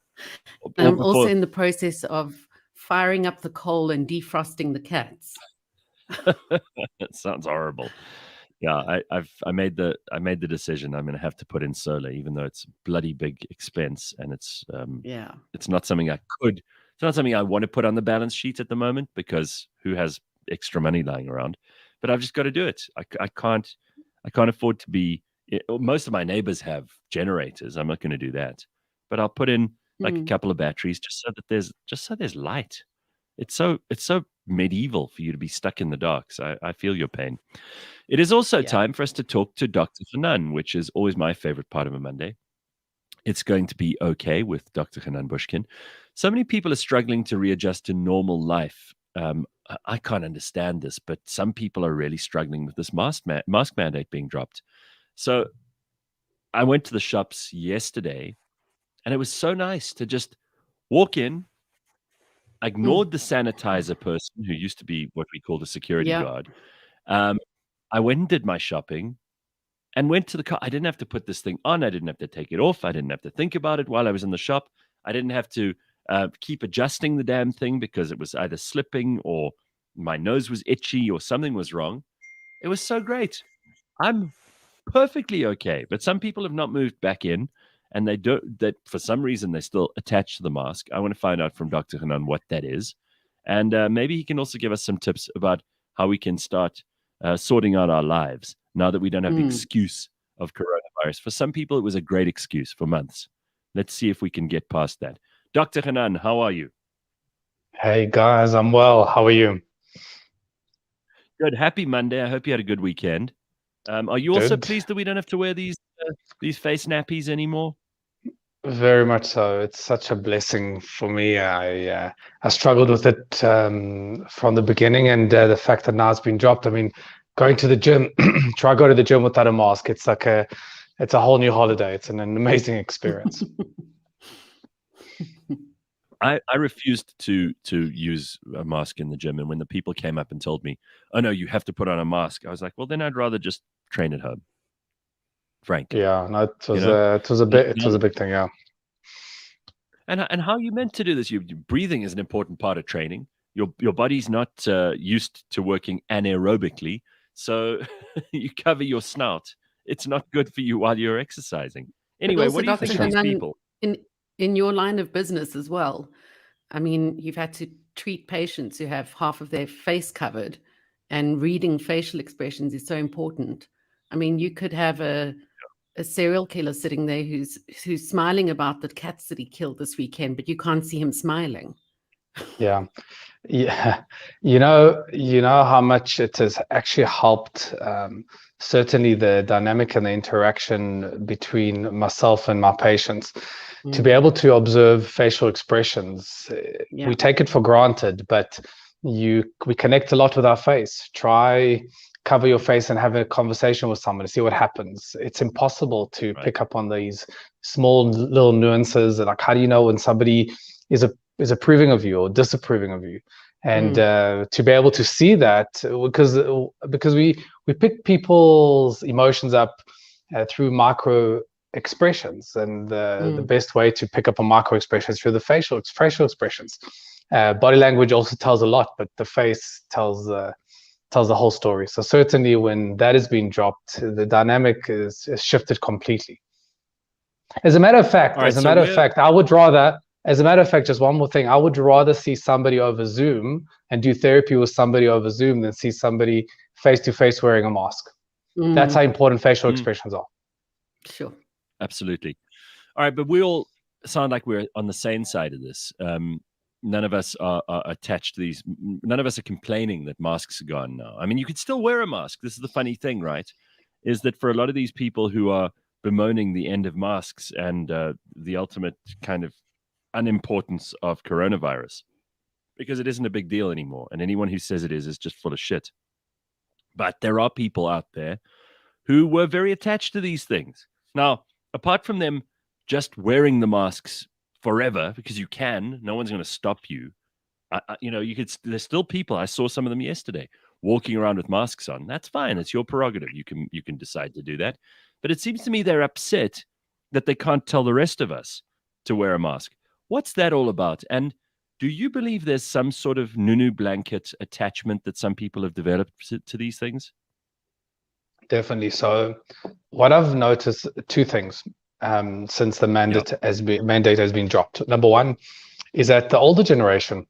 S4: I'm also in the process of firing up the coal and defrosting the cats.
S1: That sounds horrible. Yeah, I made the decision. I'm going to have to put in solar, even though it's a bloody big expense, and it's not something it's not something I want to put on the balance sheet at the moment because who has extra money lying around? But I've just got to do it. I can't afford to be. Most of my neighbors have generators. I'm not going to do that, but I'll put in like a couple of batteries just so there's light. It's so medieval for you to be stuck in the dark. So I feel your pain. It is also time for us to talk to Dr. Hanan, which is always my favorite part of a Monday. it's going to be okay with Dr. Hanan Bushkin. So many people are struggling to readjust to normal life. I can't understand this, but some people are really struggling with this mask mandate being dropped. So I went to the shops yesterday, and it was so nice to just walk in. I ignored the sanitizer person who used to be what we call the security
S4: Yeah.
S1: guard. I went and did my shopping and went to the car. I didn't have to put this thing on. I didn't have to take it off. I didn't have to think about it while I was in the shop. I didn't have to keep adjusting the damn thing because it was either slipping or my nose was itchy or something was wrong. It was so great. I'm perfectly okay. But some people have not moved back in, and they don't. That for some reason they're still attached to the mask. I want to find out from Dr. Hanan what that is, and maybe he can also give us some tips about how we can start sorting out our lives now that we don't have the excuse of coronavirus. For some people, it was a great excuse for months. Let's see if we can get past that. Dr. Hanan, how are you?
S5: Hey guys, I'm well. How are you?
S1: Good. Happy Monday. I hope you had a good weekend. Are you also
S5: Good.
S1: pleased that we don't have to wear these face nappies anymore?
S5: Very much so. It's such a blessing for me. I struggled with it from the beginning, and the fact that now it's been dropped. I mean, going to the gym, try go to the gym without a mask. It's a whole new holiday. It's an amazing experience.
S1: I refused to use a mask in the gym, and when the people came up and told me, "Oh no, you have to put on a mask," I was like, "Well, then I'd rather just train at home." Frankly,
S5: Yeah, no, it was a big thing. Yeah.
S1: And how are you meant to do this? Breathing is an important part of training. Your body's not used to working anaerobically, so you cover your snout. It's not good for you while you're exercising. Anyway,
S4: also,
S1: what do you
S4: Dr.
S1: think of these
S4: Hanan,
S1: people?
S4: in your line of business as well, I mean, you've had to treat patients who have half of their face covered, and reading facial expressions is so important. I mean, you could have a serial killer sitting there who's smiling about the cats that he killed this weekend, but you can't see him smiling.
S5: Yeah. You know how much it has actually helped, certainly the dynamic and the interaction between myself and my patients, to be able to observe facial expressions.
S4: Yeah.
S5: We take it for granted, but we connect a lot with our face. Try cover your face and have a conversation with someone to see what happens. It's impossible to pick up on these small little nuances. Like, how do you know when somebody is approving of you or disapproving of you? And to be able to see that, because we pick people's emotions up through micro expressions, and the best way to pick up a micro expression is through the facial expressions. Body language also tells a lot, but the face tells the whole story. So certainly when that has been dropped, the dynamic is shifted completely. As a matter of fact, I would rather, as a matter of fact, just one more thing, I would rather see somebody over Zoom and do therapy with somebody over Zoom than see somebody face-to-face wearing a mask. That's how important facial expressions are.
S4: Sure.
S1: Absolutely. All right, but we all sound like we're on the same side of this. None of us are attached to these. None of us are complaining that masks are gone now. I mean, you could still wear a mask. This is the funny thing, right? Is that for a lot of these people who are bemoaning the end of masks and the ultimate kind of unimportance of coronavirus, because it isn't a big deal anymore. And anyone who says it is just full of shit. But there are people out there who were very attached to these things. Now, apart from them just wearing the masks forever, because you can, no one's going to stop you. There's still people, I saw some of them yesterday, walking around with masks on. That's fine. It's your prerogative. You can decide to do that. But it seems to me they're upset that they can't tell the rest of us to wear a mask. What's that all about? And do you believe there's some sort of nunu blanket attachment that some people have developed to these things?
S5: Definitely. So what I've noticed, two things since the mandate has been dropped. Number one is that the older generation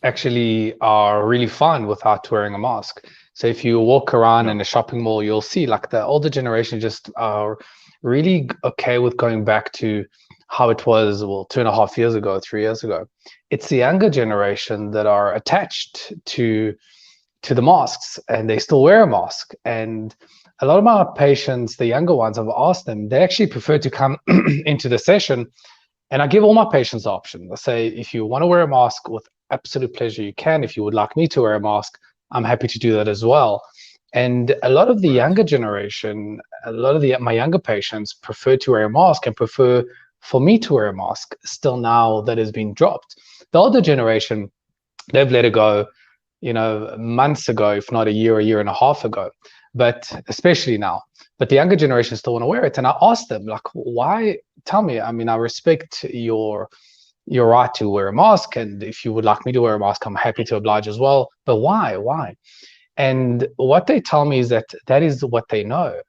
S5: actually are really fine without wearing a mask. So if you walk around in a shopping mall, you'll see like the older generation just are really okay with going back to how it was, 2.5 years ago, 3 years ago. It's the younger generation that are attached to the masks, and they still wear a mask. And a lot of my patients, the younger ones, I've asked them, they actually prefer to come into the session, and I give all my patients the option. I say, if you want to wear a mask, with absolute pleasure you can. If you would like me to wear a mask, I'm happy to do that as well. And a lot of the younger generation, a lot of my younger patients prefer to wear a mask and prefer for me to wear a mask still now that has been dropped. The older generation, they've let it go, months ago, if not a year and a half ago, but especially now. But the younger generation still want to wear it. And I asked them, like, why? Tell me. I mean, I respect your right to wear a mask. And if you would like me to wear a mask, I'm happy to oblige as well. But why? Why? And what they tell me is that is what they know.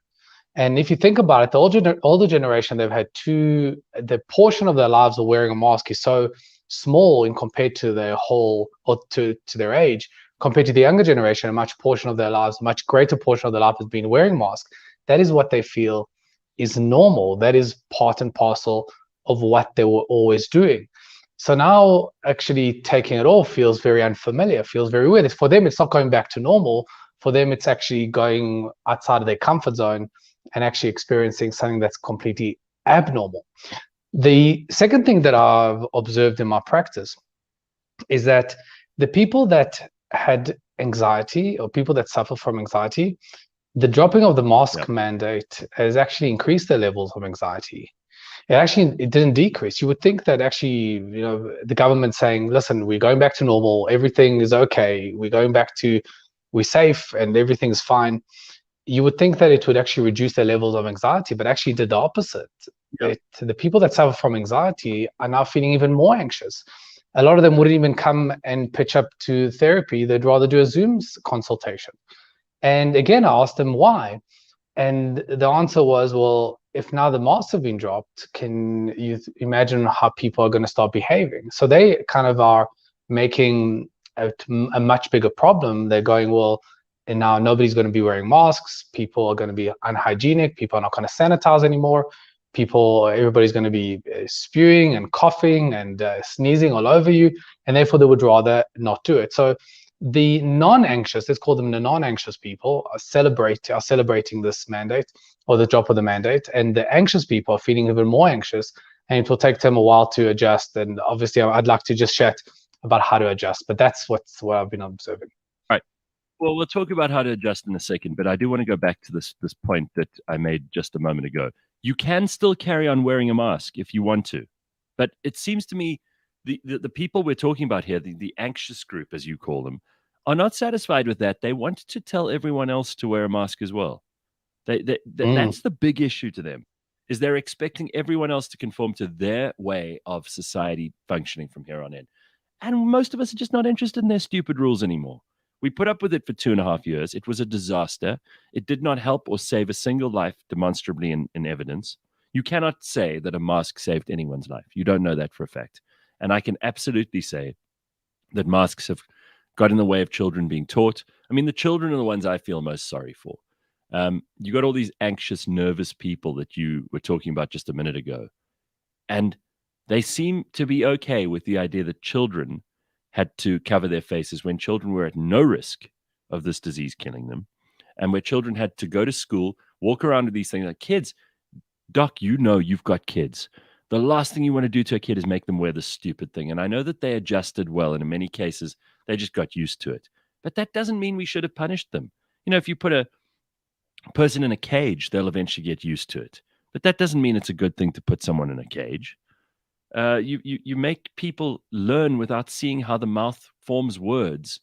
S5: And if you think about it, the older generation, they've had the portion of their lives of wearing a mask is so small in compared to their whole, or to their age, compared to the younger generation, a much greater portion of their life has been wearing masks. That is what they feel is normal. That is part and parcel of what they were always doing. So now actually taking it off feels very unfamiliar, feels very weird. For them, it's not going back to normal. For them, it's actually going outside of their comfort zone and actually experiencing something that's completely abnormal. The second thing that I've observed in my practice is that the people that had anxiety, or people that suffer from anxiety, the dropping of the mask mandate has actually increased their levels of anxiety. It didn't decrease. You would think that actually, the government saying, listen, we're going back to normal, everything is okay, we're safe and everything's fine. You would think that it would actually reduce their levels of anxiety, but actually did the opposite. The people that suffer from anxiety are now feeling even more anxious. A lot of them wouldn't even come and pitch up to therapy. They'd rather do a Zoom consultation. And again, I asked them why. And the answer was, well, if now the masks have been dropped, can you imagine how people are going to start behaving? So they kind of are making a much bigger problem. They're going, well, and now nobody's going to be wearing masks. People are going to be unhygienic. People are not going to sanitize anymore. Everybody's going to be spewing and coughing and sneezing all over you. And therefore, they would rather not do it. So the non-anxious, let's call them the non-anxious people, are celebrating this mandate, or the drop of the mandate. And the anxious people are feeling even more anxious. And it will take them a while to adjust. And obviously, I'd like to just chat about how to adjust. But that's what I've been observing.
S1: Well, we'll talk about how to adjust in a second, but I do want to go back to this point that I made just a moment ago. You can still carry on wearing a mask if you want to, but it seems to me the people we're talking about here, the anxious group, as you call them, are not satisfied with that. They want to tell everyone else to wear a mask as well. That's the big issue to them, is they're expecting everyone else to conform to their way of society functioning from here on in. And most of us are just not interested in their stupid rules anymore. We put up with it for 2.5 years. It was a disaster. It did not help or save a single life demonstrably in evidence. You cannot say that a mask saved anyone's life. You don't know that for a fact. And I can absolutely say that masks have got in the way of children being taught. I mean, the children are the ones I feel most sorry for. You got all these anxious, nervous people that you were talking about just a minute ago. And they seem to be okay with the idea that children had to cover their faces when children were at no risk of this disease killing them, and where children had to go to school, walk around with these things like, kids, doc, you've got kids. The last thing you want to do to a kid is make them wear this stupid thing. And I know that they adjusted well, and in many cases, they just got used to it. But that doesn't mean we should have punished them. If you put a person in a cage, they'll eventually get used to it. But that doesn't mean it's a good thing to put someone in a cage. You make people learn without seeing how the mouth forms words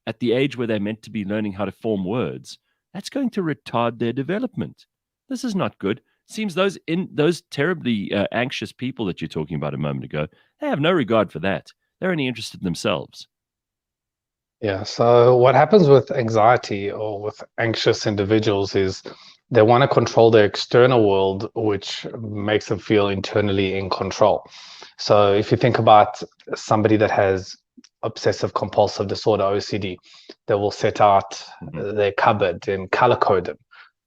S1: at the age where they're meant to be learning how to form words. That's going to retard their development. This is not good. Seems those terribly anxious people that you're talking about a moment ago, they have no regard for that. They're only interested in themselves.
S5: Yeah. So what happens with anxiety or with anxious individuals is they want to control their external world, which makes them feel internally in control. So if you think about somebody that has obsessive compulsive disorder, OCD, they will set out their cupboard and color code them.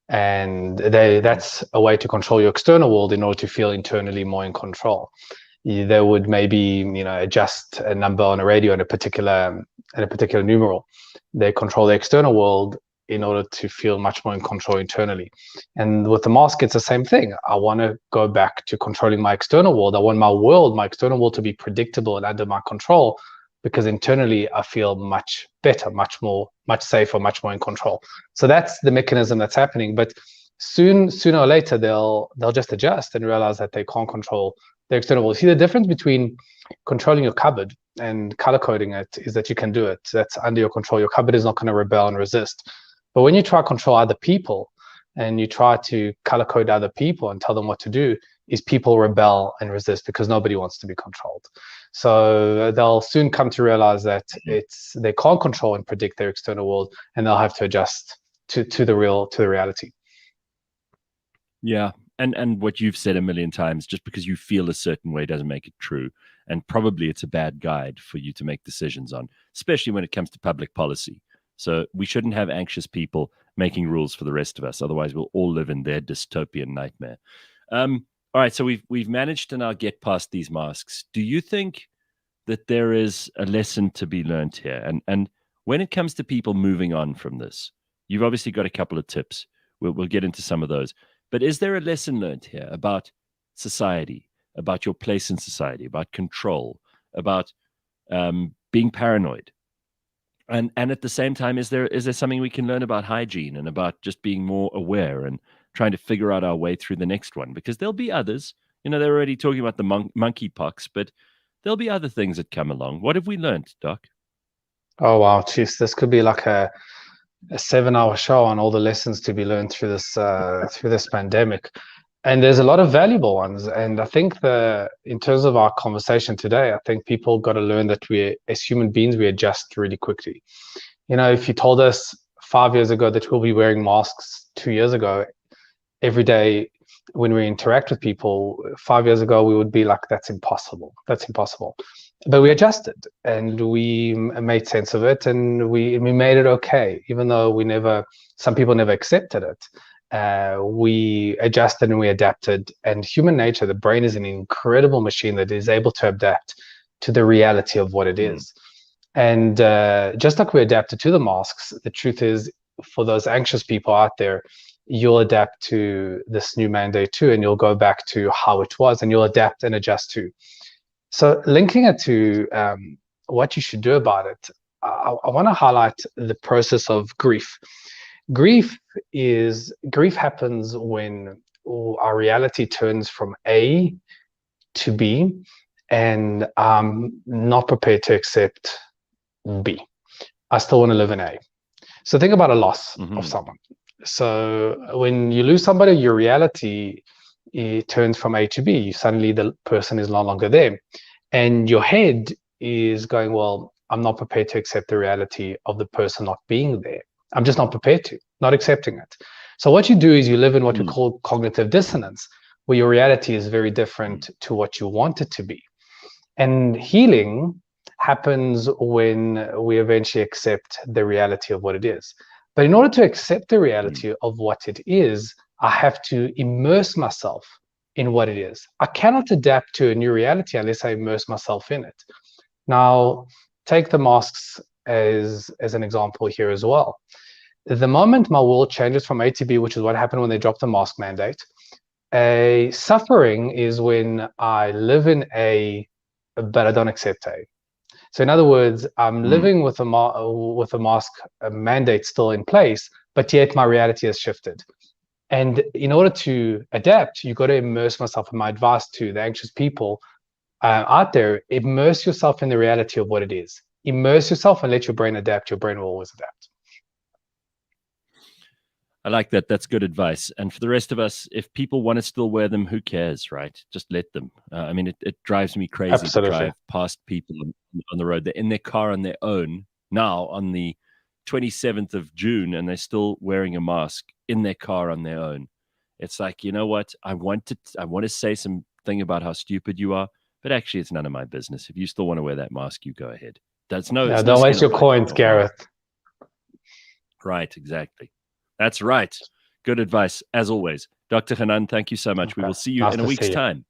S5: And that's a way to control your external world in order to feel internally more in control. They would maybe, adjust a number on a radio in a particular numeral. They control the external world in order to feel much more in control internally. And with the mask, it's the same thing. I want to go back to controlling my external world. I want my external world to be predictable and under my control, because internally I feel much better, much safer, much more in control. So that's the mechanism that's happening. But sooner or later, they'll just adjust and realize that they can't control their external world. See, the difference between controlling your cupboard and color coding it is that you can do it. That's under your control. Your cupboard is not going to rebel and resist. But when you try to control other people and you try to color code other people and tell them what to do, is people rebel and resist because nobody wants to be controlled. So they'll soon come to realize that they can't control and predict their external world, and they'll have to adjust to the reality.
S1: Yeah. And what you've said a million times, just because you feel a certain way doesn't make it true. And probably it's a bad guide for you to make decisions on, especially when it comes to public policy. So we shouldn't have anxious people making rules for the rest of us. Otherwise, we'll all live in their dystopian nightmare. All right, so we've managed to now get past these masks. Do you think that there is a lesson to be learned here? And when it comes to people moving on from this, you've obviously got a couple of tips. We'll get into some of those. But is there a lesson learned here about society, about your place in society, about control, about being paranoid? And at the same time, is there something we can learn about hygiene and about just being more aware and trying to figure out our way through the next one? Because there'll be others. You know, they're already talking about the monkeypox, but there'll be other things that come along. What have we learned, Doc?
S5: Oh, wow. Geez, this could be like a 7-hour show on all the lessons to be learned through this pandemic. And there's a lot of valuable ones. And I think in terms of our conversation today, I think people got to learn that as human beings, we adjust really quickly. You know, if you told us 5 years ago that we'll be wearing masks 2 years ago, every day when we interact with people, 5 years ago, we would be like, that's impossible. That's impossible. But we adjusted and we made sense of it, and we made it okay, even though some people never accepted it. We adjusted and we adapted. And human nature, the brain is an incredible machine that is able to adapt to the reality of what it is. And just like we adapted to the masks, the truth is, for those anxious people out there, you'll adapt to this new mandate too, and you'll go back to how it was, and you'll adapt and adjust too. So linking it to what you should do about it, I want to highlight the process of grief. Grief happens when our reality turns from A to B, and I'm not prepared to accept B. I still want to live in A. So think about a loss of someone. So when you lose somebody, your reality turns from A to B. Suddenly the person is no longer there. And your head is going, well, I'm not prepared to accept the reality of the person not being there. I'm just not prepared to, not accepting it. So what you do is you live in what we call cognitive dissonance, where your reality is very different to what you want it to be. And healing happens when we eventually accept the reality of what it is. But in order to accept the reality of what it is, I have to immerse myself in what it is. I cannot adapt to a new reality unless I immerse myself in it. Now, take the masks as an example here as well. The moment my world changes from A to B, which is what happened when they dropped the mask mandate, a suffering is when I live in A, but I don't accept A. So in other words, I'm living with a mask mandate still in place, but yet my reality has shifted. And in order to adapt, you've got to immerse myself. And my advice to the anxious people out there, immerse yourself in the reality of what it is. Immerse yourself and let your brain adapt. Your brain will always adapt.
S1: I like that. That's good advice. And for the rest of us, if people want to still wear them, who cares, right? Just let them. I mean, it drives me crazy
S5: Absolutely.
S1: to drive past people on the road. They're in their car on their own now on the 27th of June, and they're still wearing a mask in their car on their own. It's like, you know what? I want to say something about how stupid you are, but actually it's none of my business. If you still want to wear that mask, you go ahead.
S5: Don't waste your coins, Gareth.
S1: Right, exactly. That's right. Good advice, as always. Dr. Hanan, thank you so much. Okay. We will see you in a week's time.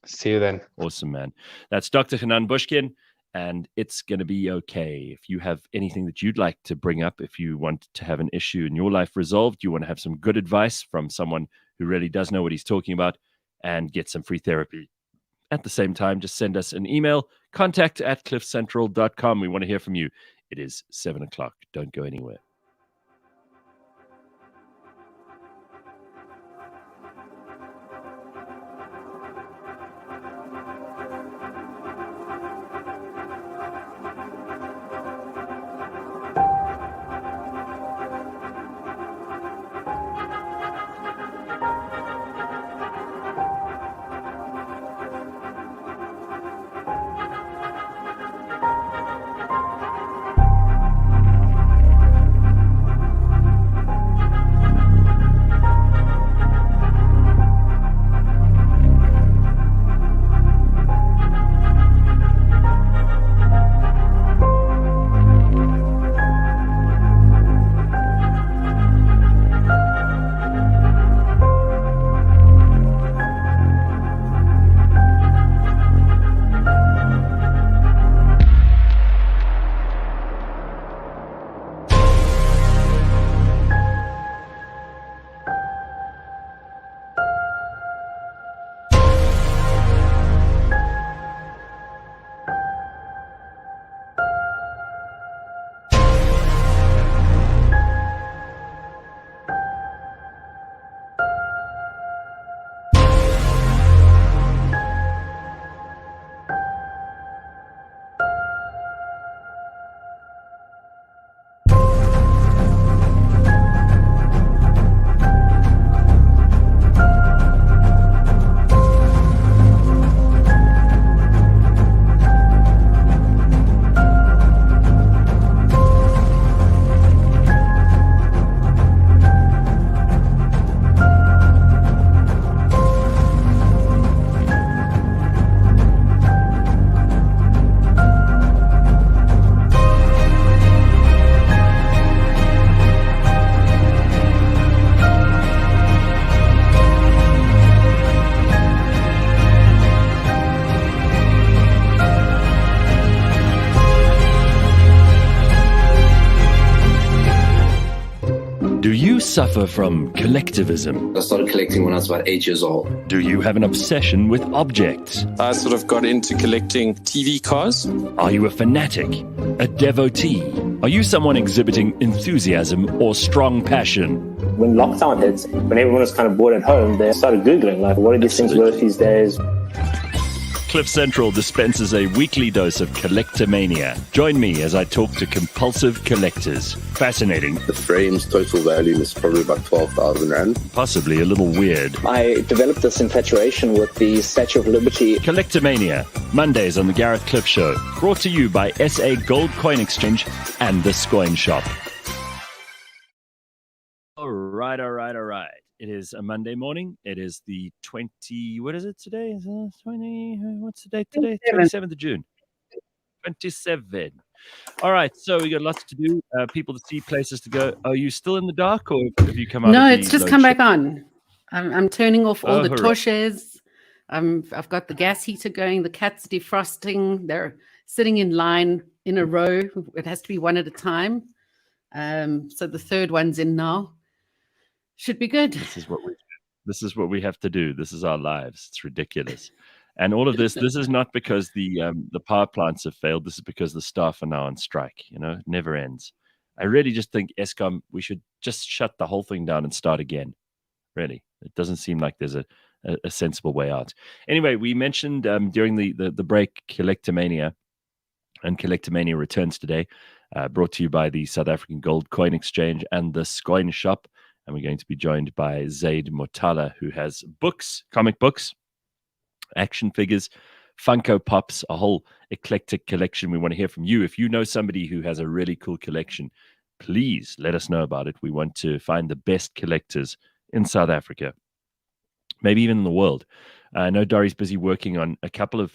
S5: See you then.
S1: Awesome, man. That's Dr. Hanan Bushkin. and it's going to be okay. If you have anything that you'd like to bring up, if you want to have an issue in your life resolved, you want to have some good advice from someone who really does know what he's talking about, and get some free therapy at the same time, just send us an email, contact@cliffcentral.com. We want to hear from you. It is 7 o'clock. Don't go anywhere. Do you suffer from collectivism?
S6: I started collecting when I was about 8 years old.
S1: Do you have an obsession with objects?
S7: I sort of got into collecting TV cars.
S1: Are you a fanatic? A devotee? Are you someone exhibiting enthusiasm or strong passion?
S8: When lockdown hit, when everyone was kind of bored at home, they started Googling, like, what are these things worth these days?
S1: Cliff Central dispenses a weekly dose of collectomania. Join me as I talk to compulsive collectors. Fascinating.
S9: The frame's total value is probably about 12,000 Rand.
S1: Possibly a little weird.
S10: I developed this infatuation with the Statue of Liberty.
S1: Collectomania, Mondays on the Gareth Cliff Show. Brought to you by SA Gold Coin Exchange and the Scoin Shop. All right. It is a Monday morning. It is the 20, what is it today? Is it 20, what's the date today? 27th of June. 27. All right, so we got lots to do, people to see, places to go. Are you still in the dark, or have you come out?
S4: No,
S1: of
S4: it's
S1: the
S4: just
S1: load
S4: come
S1: shed?
S4: back on. I'm turning off all the
S1: hooray.
S4: torches. I've got the gas heater going. The cat's defrosting. They're sitting in line in a row. It has to be one at a time. So the third one's in now. Should be good.
S1: This is what we have to do. This is our lives. It's ridiculous. And all of this is not because the power plants have failed. This is because the staff are now on strike. You know, it never ends. I really just think Eskom, we should just shut the whole thing down and start again. Really, it doesn't seem like there's a sensible way out. Anyway, we mentioned during the break Collectomania, and Collectomania returns today, brought to you by the South African Gold Coin Exchange and the Scoin Shop. And we're going to be joined by Zaid Motala, who has books, comic books, action figures, Funko Pops, a whole eclectic collection. We want to hear from you. If you know somebody who has a really cool collection, please let us know about it. We want to find the best collectors in South Africa, maybe even in the world. I know Dori's busy working on a couple of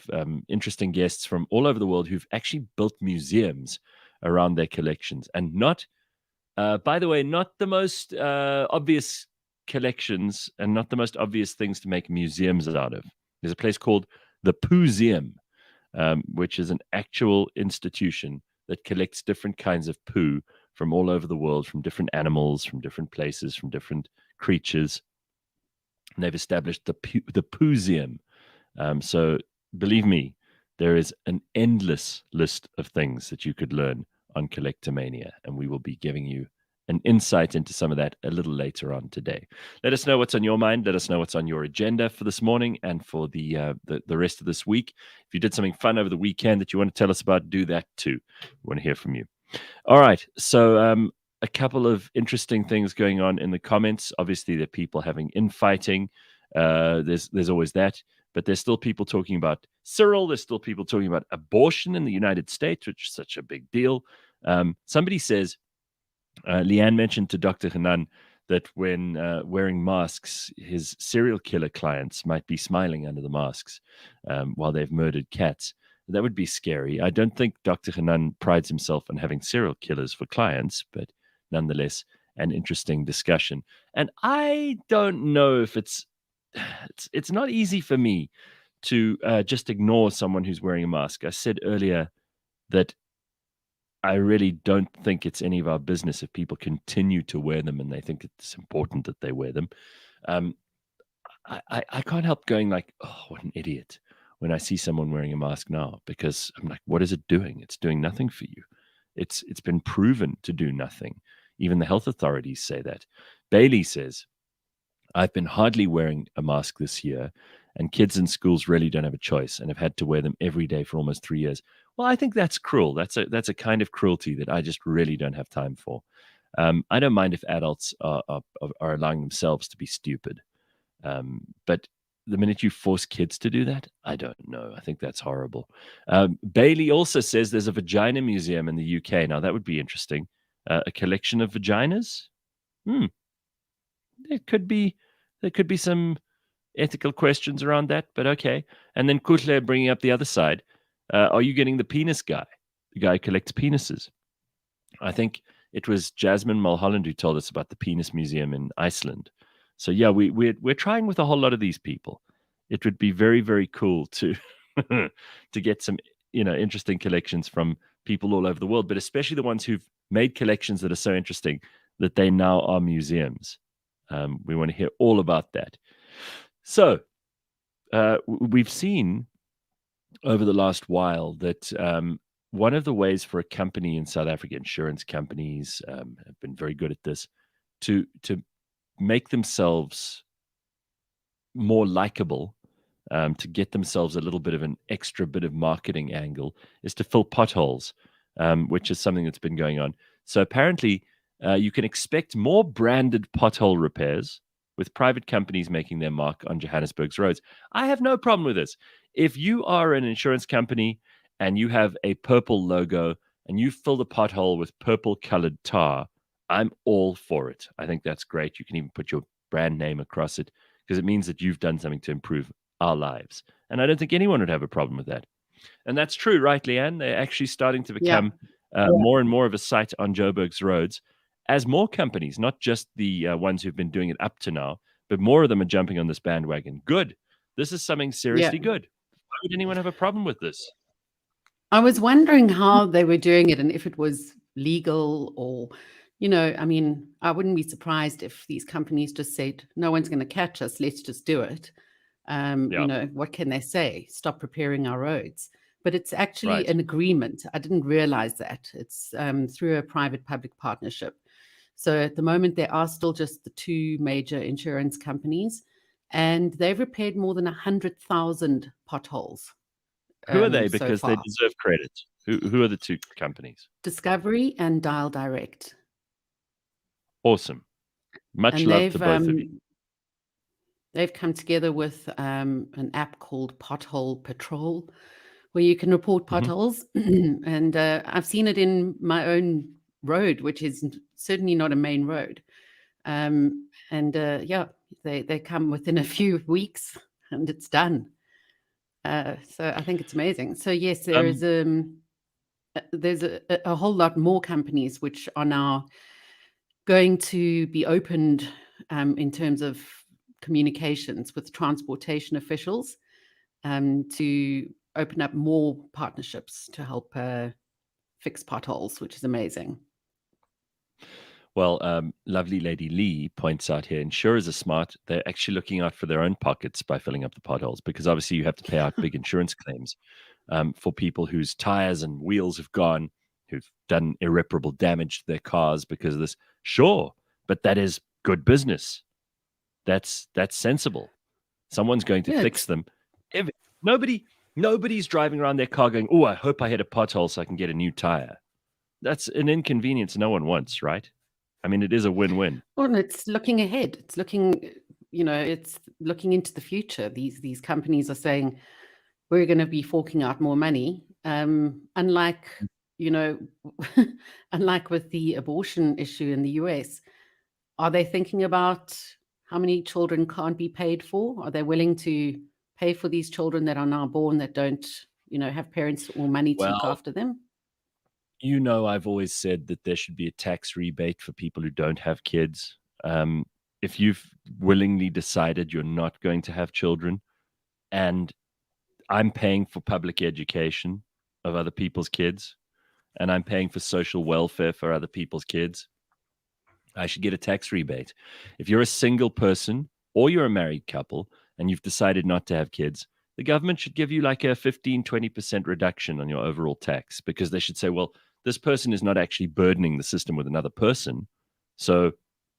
S1: interesting guests from all over the world who've actually built museums around their collections, and not by the way, not the most obvious collections and not the most obvious things to make museums out of. There's a place called the Pooseum which is an actual institution that collects different kinds of poo from all over the world, from different animals, from different places, from different creatures. And they've established the Pooseum. So believe me, there is an endless list of things that you could learn on collectomania, and we will be giving you an insight into some of that a little later on today. Let us know what's on your mind. Let us know what's on your agenda for this morning and for the rest of this week. If you did something fun over the weekend that you want to tell us about, do that too. We want to hear from you. All right. So a couple of interesting things going on in the comments. Obviously, there are people having infighting. There's always that. But there's still people talking about Cyril. There's still people talking about abortion in the United States, which is such a big deal. Somebody says, Leigh-Ann mentioned to Dr. Hanan that when wearing masks, his serial killer clients might be smiling under the masks while they've murdered cats. That would be scary. I don't think Dr. Hanan prides himself on having serial killers for clients, but nonetheless, an interesting discussion. And I don't know if it's not easy for me to just ignore someone who's wearing a mask. I said earlier that I really don't think it's any of our business if people continue to wear them and they think it's important that they wear them. I can't help going like, oh, what an idiot, when I see someone wearing a mask now, because I'm like, what is it doing? It's doing nothing for you. It's been proven to do nothing. Even the health authorities say that. Bailey says, I've been hardly wearing a mask this year, and kids in schools really don't have a choice and have had to wear them every day for almost 3 years. Well, I think that's cruel. That's a kind of cruelty that I just really don't have time for. I don't mind if adults are allowing themselves to be stupid. But the minute you force kids to do that, I don't know. I think that's horrible. Bailey also says there's a vagina museum in the UK. Now, that would be interesting. A collection of vaginas? There could be some ethical questions around that, but okay. And then Kutle bringing up the other side. Are you getting the penis guy? The guy who collects penises. I think it was Jasmine Mulholland who told us about the penis museum in Iceland. So yeah, we're trying with a whole lot of these people. It would be very, very cool to to get some interesting collections from people all over the world, but especially the ones who've made collections that are so interesting that they now are museums. We want to hear all about that. So we've seen over the last while that one of the ways for a company in South Africa, insurance companies have been very good at this, to make themselves more likable, to get themselves a little bit of an extra bit of marketing angle, is to fill potholes, which is something that's been going on. So apparently you can expect more branded pothole repairs with private companies making their mark on Johannesburg's roads. I have no problem with this. If you are an insurance company and you have a purple logo and you fill the pothole with purple colored tar, I'm all for it. I think that's great. You can even put your brand name across it because it means that you've done something to improve our lives. And I don't think anyone would have a problem with that. And that's true, right, Leigh-Ann? They're actually starting to become more and more of a sight on Joburg's roads as more companies, not just the ones who've been doing it up to now, but more of them are jumping on this bandwagon. Good. This is something seriously good. Why would anyone have a problem with this?
S4: I was wondering how they were doing it and if it was legal or, I mean, I wouldn't be surprised if these companies just said, no one's going to catch us, let's just do it. What can they say? Stop repairing our roads. But it's actually an agreement. I didn't realize that. It's through a private-public partnership. So at the moment, there are still just the two major insurance companies, and they've repaired more than 100,000 potholes.
S1: Who are they? Because they deserve credit. Who are the two companies?
S4: Discovery and Dial Direct.
S1: Awesome. Much love to both of you.
S4: They've come together with an app called Pothole Patrol, where you can report potholes. And I've seen it in my own road, which is certainly not a main road. They come within a few weeks and it's done. So I think it's amazing. So yes, there's a whole lot more companies which are now going to be opened in terms of communications with transportation officials to open up more partnerships to help fix potholes, which is amazing.
S1: Well, lovely lady Lee points out here, insurers are smart. They're actually looking out for their own pockets by filling up the potholes, because obviously you have to pay out big insurance claims for people whose tires and wheels have gone, who've done irreparable damage to their cars because of this. Sure, but that is good business. That's sensible. Someone's going to fix them. Nobody's driving around their car going, "Oh, I hope I hit a pothole so I can get a new tire." That's an inconvenience no one wants, right? I mean, it is a win-win.
S4: Well, and it's looking ahead. It's looking, it's looking into the future. These companies are saying we're going to be forking out more money. Unlike with the abortion issue in the US, are they thinking about how many children can't be paid for? Are they willing to pay for these children that are now born that don't, have parents or money to look after them?
S1: I've always said that there should be a tax rebate for people who don't have kids. If you've willingly decided you're not going to have children, and I'm paying for public education of other people's kids, and I'm paying for social welfare for other people's kids, I should get a tax rebate. If you're a single person or you're a married couple and you've decided not to have kids, the government should give you like a 15-20% reduction on your overall tax, because they should say, well, this person is not actually burdening the system with another person, so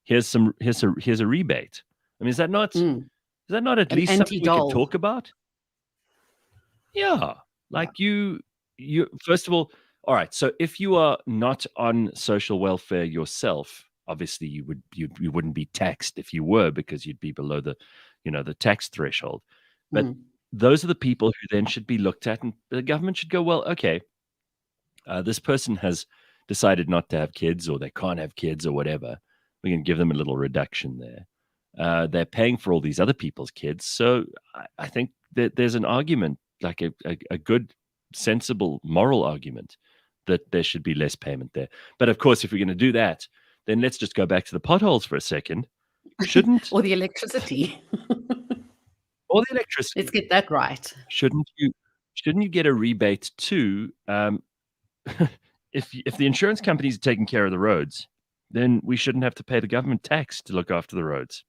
S1: here's a rebate. I mean, is that not at least something we could talk about? Yeah, like you first of all right. So if you are not on social welfare yourself, obviously you wouldn't be taxed if you were, because you'd be below the tax threshold. But those are the people who then should be looked at, and the government should go, well, okay, this person has decided not to have kids, or they can't have kids, or whatever. We can give them a little reduction there. They're paying for all these other people's kids, so I think that there's an argument, like a good, sensible, moral argument, that there should be less payment there. But of course, if we're going to do that, then let's just go back to the potholes for a second. Shouldn't
S4: or the electricity?
S1: Or the electricity.
S4: Let's get that right.
S1: Shouldn't you get a rebate too? If the insurance companies are taking care of the roads, then we shouldn't have to pay the government tax to look after the roads.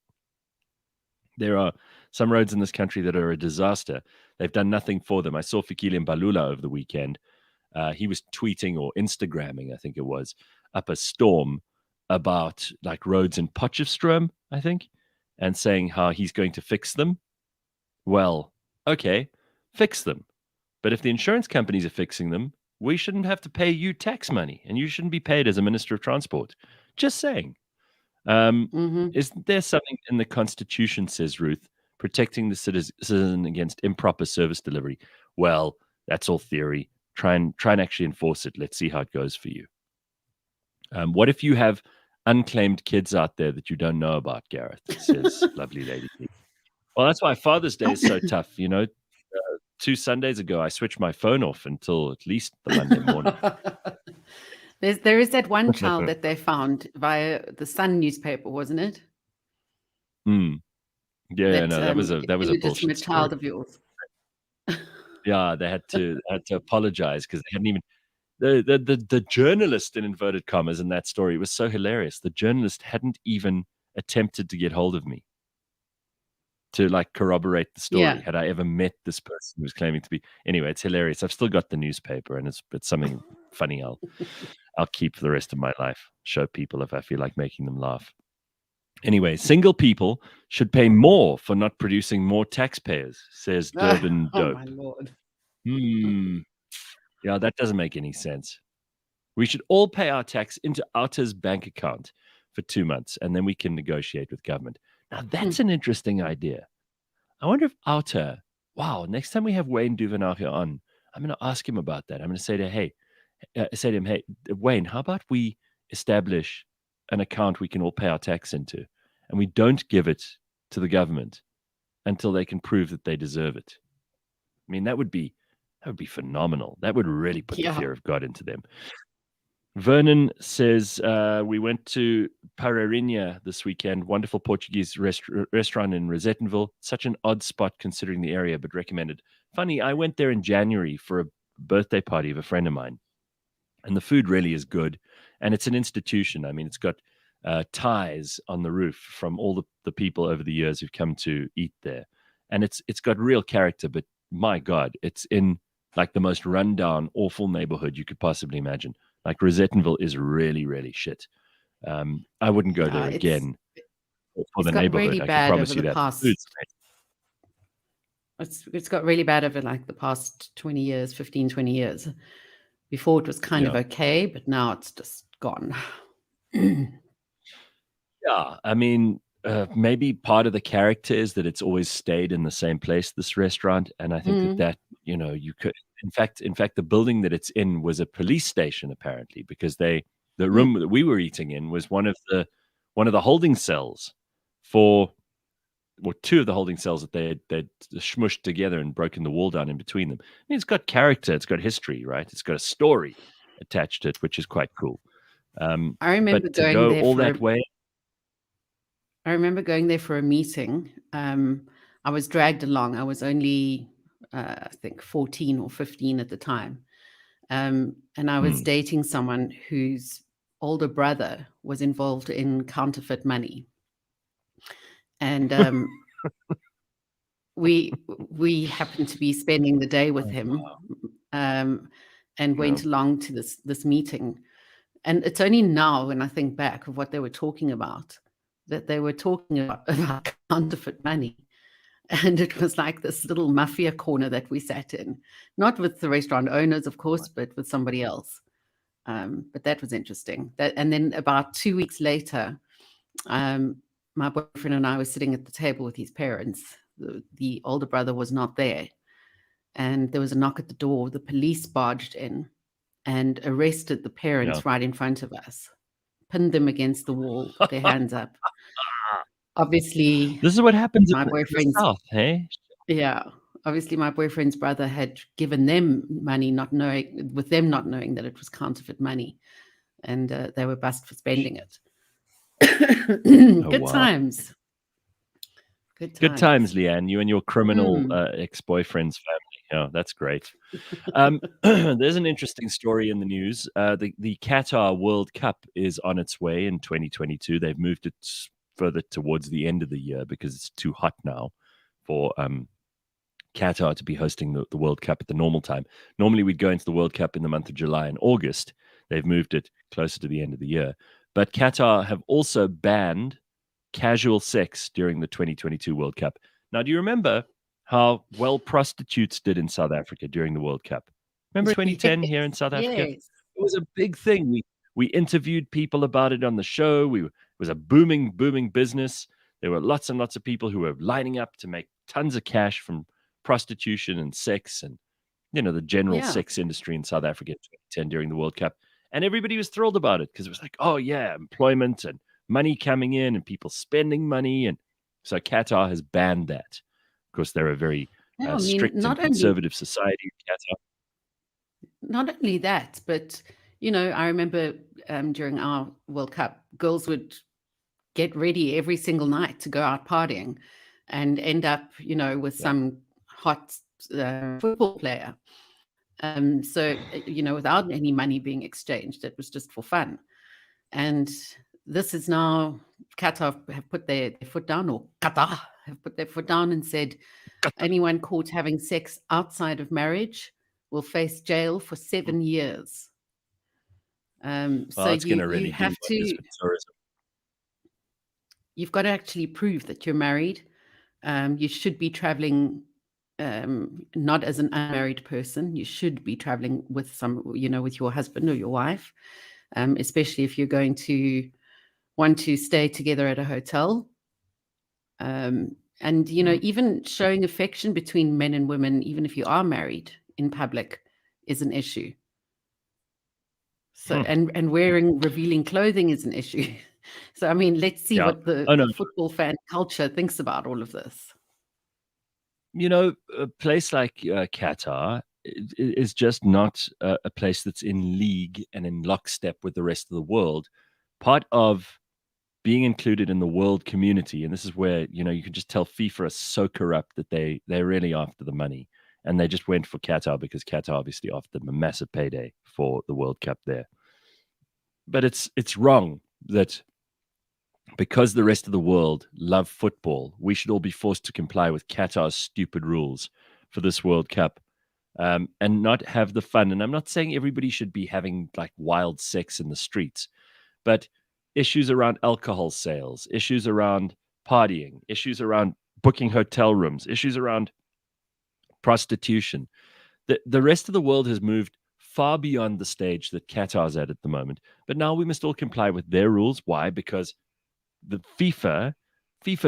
S1: There are some roads in this country that are a disaster. They've done nothing for them. I saw Fikile Mbalula over the weekend. He was tweeting or Instagramming, I think it was, up a storm about like roads in Potchefstroom, I think, and saying how he's going to fix them. Well, okay, fix them. But if the insurance companies are fixing them, we shouldn't have to pay you tax money, and you shouldn't be paid as a Minister of Transport. Just saying. Isn't there something in the Constitution, says Ruth, protecting the citizen against improper service delivery? Well, that's all theory. Try and actually enforce it. Let's see how it goes for you. What if you have unclaimed kids out there that you don't know about, Gareth, says lovely lady. Well, that's why Father's Day is so tough. 2 Sundays ago, I switched my phone off until at least the Monday morning.
S4: There is that one child that they found via the Sun newspaper, wasn't it?
S1: Yeah, that was a bullshit
S4: child
S1: story.
S4: of yours.
S1: Yeah, they had to apologize because they hadn't even the journalist, in inverted commas, in that story was so hilarious. The journalist hadn't even attempted to get hold of me to like corroborate the story. Had I ever met this person who was claiming to be? Anyway, it's hilarious. I've still got the newspaper, and it's something funny. I'll keep for the rest of my life. Show people if I feel like making them laugh. Anyway, single people should pay more for not producing more taxpayers, says Durban Dope.
S4: Oh my Lord.
S1: Yeah, that doesn't make any sense. We should all pay our tax into Outa's bank account for 2 months, and then we can negotiate with government. Now, that's an interesting idea. I wonder if Outa, next time we have Wayne Duvenard here on, I'm going to ask him about that. I'm going to say to him, hey, Wayne, how about we establish an account we can all pay our tax into, and we don't give it to the government until they can prove that they deserve it. I mean, that would be phenomenal. That would really put the fear of God into them. Vernon says, we went to Pararinha this weekend. Wonderful Portuguese restaurant in Rosettenville. Such an odd spot considering the area, but recommended. Funny, I went there in January for a birthday party of a friend of mine. And the food really is good. And it's an institution. I mean, it's got ties on the roof from all the people over the years who've come to eat there. And it's got real character, but my God, it's in like the most rundown, awful neighborhood you could possibly imagine. Like Rosettenville is really, really shit. I wouldn't go there again for the neighborhood.
S4: Really
S1: I can promise you that.
S4: It's got really bad over like the past 20 years, 15, 20 years. Before it was kind of okay, but now it's just gone.
S1: Yeah, I mean, maybe part of the character is that it's always stayed in the same place, this restaurant. And I think that, you know, you could, in fact, the building that it's in was a police station, apparently, because the room that we were eating in was one of the holding cells two of the holding cells that they'd smushed together and broken the wall down in between them. I mean, it's got character, it's got history, right? It's got a story attached to it, which is quite cool.
S4: I remember going there
S1: all that way.
S4: I remember going there for a meeting. I was dragged along. I was only, I think, 14 or 15 at the time. And I was dating someone whose older brother was involved in counterfeit money. And we happened to be spending the day with him and went along to this meeting. And it's only now when I think back of what they were talking about, that they were talking about counterfeit money. And it was like this little mafia corner that we sat in, not with the restaurant owners, of course, but with somebody else. But that was interesting. And then about 2 weeks later, my boyfriend and I were sitting at the table with his parents. The older brother was not there. And there was a knock at the door. The police barged in and arrested the parents right in front of us, pinned them against the wall, their hands up. Obviously,
S1: this is what happens
S4: my
S1: in
S4: boyfriend's
S1: the South, hey?
S4: Yeah. Obviously, my boyfriend's brother had given them money, not knowing that it was counterfeit money. And they were busted for spending it. Good times.
S1: Good times, Leigh-Ann. You and your criminal ex-boyfriend's family. Yeah, that's great. There's an interesting story in the news. The Qatar World Cup is on its way in 2022. They've moved it further towards the end of the year because it's too hot now for Qatar to be hosting the World Cup at the normal time. Normally, we'd go into the World Cup in the month of July and August. They've moved it closer to the end of the year. But Qatar have also banned casual sex during the 2022 World Cup. Now, do you remember how well prostitutes did in South Africa during the World Cup? Remember 2010 here in South Africa?
S4: Yes.
S1: It was a big thing. We interviewed people about it on the show. It was a booming business. There were lots and lots of people who were lining up to make tons of cash from prostitution and sex and, you know, the general sex industry in South Africa in 2010 during the World Cup. And everybody was thrilled about it because it was like, oh, yeah, employment and money coming in and people spending money. And so Qatar has banned that. Of course, they're a very strict and conservative society in Qatar.
S4: Not only that, but, you know, I remember during our World Cup, girls would get ready every single night to go out partying and end up, you know, with some hot football player. So, you know, without any money being exchanged, it was just for fun. And this is now, Qatar have put their foot down, or Qatar have put their foot down and said, anyone caught having sex outside of marriage will face jail for 7 years. So you have to, you've got to actually prove that you're married. You should be traveling not as an unmarried person. You should be traveling with with your husband or your wife, especially if you're going to want to stay together at a hotel. And, you know, even showing affection between men and women, even if you are married in public, is an issue. So, and wearing revealing clothing is an issue. So, I mean, let's see what the football fan culture thinks about all of this.
S1: You know, a place like Qatar is just not a place that's in league and in lockstep with the rest of the world. Part of being included in the world community, and this is where, you know, you can just tell FIFA are so corrupt that they're really after the money, and they just went for Qatar because Qatar obviously offered them a massive payday for the World Cup there. But it's wrong that because the rest of the world love football, we should all be forced to comply with Qatar's stupid rules for this World Cup, and not have the fun. And I'm not saying everybody should be having like wild sex in the streets, but issues around alcohol sales, issues around partying, issues around booking hotel rooms, issues around prostitution. The rest of the world has moved far beyond the stage that Qatar's at the moment. But now we must all comply with their rules. Why? Because the FIFA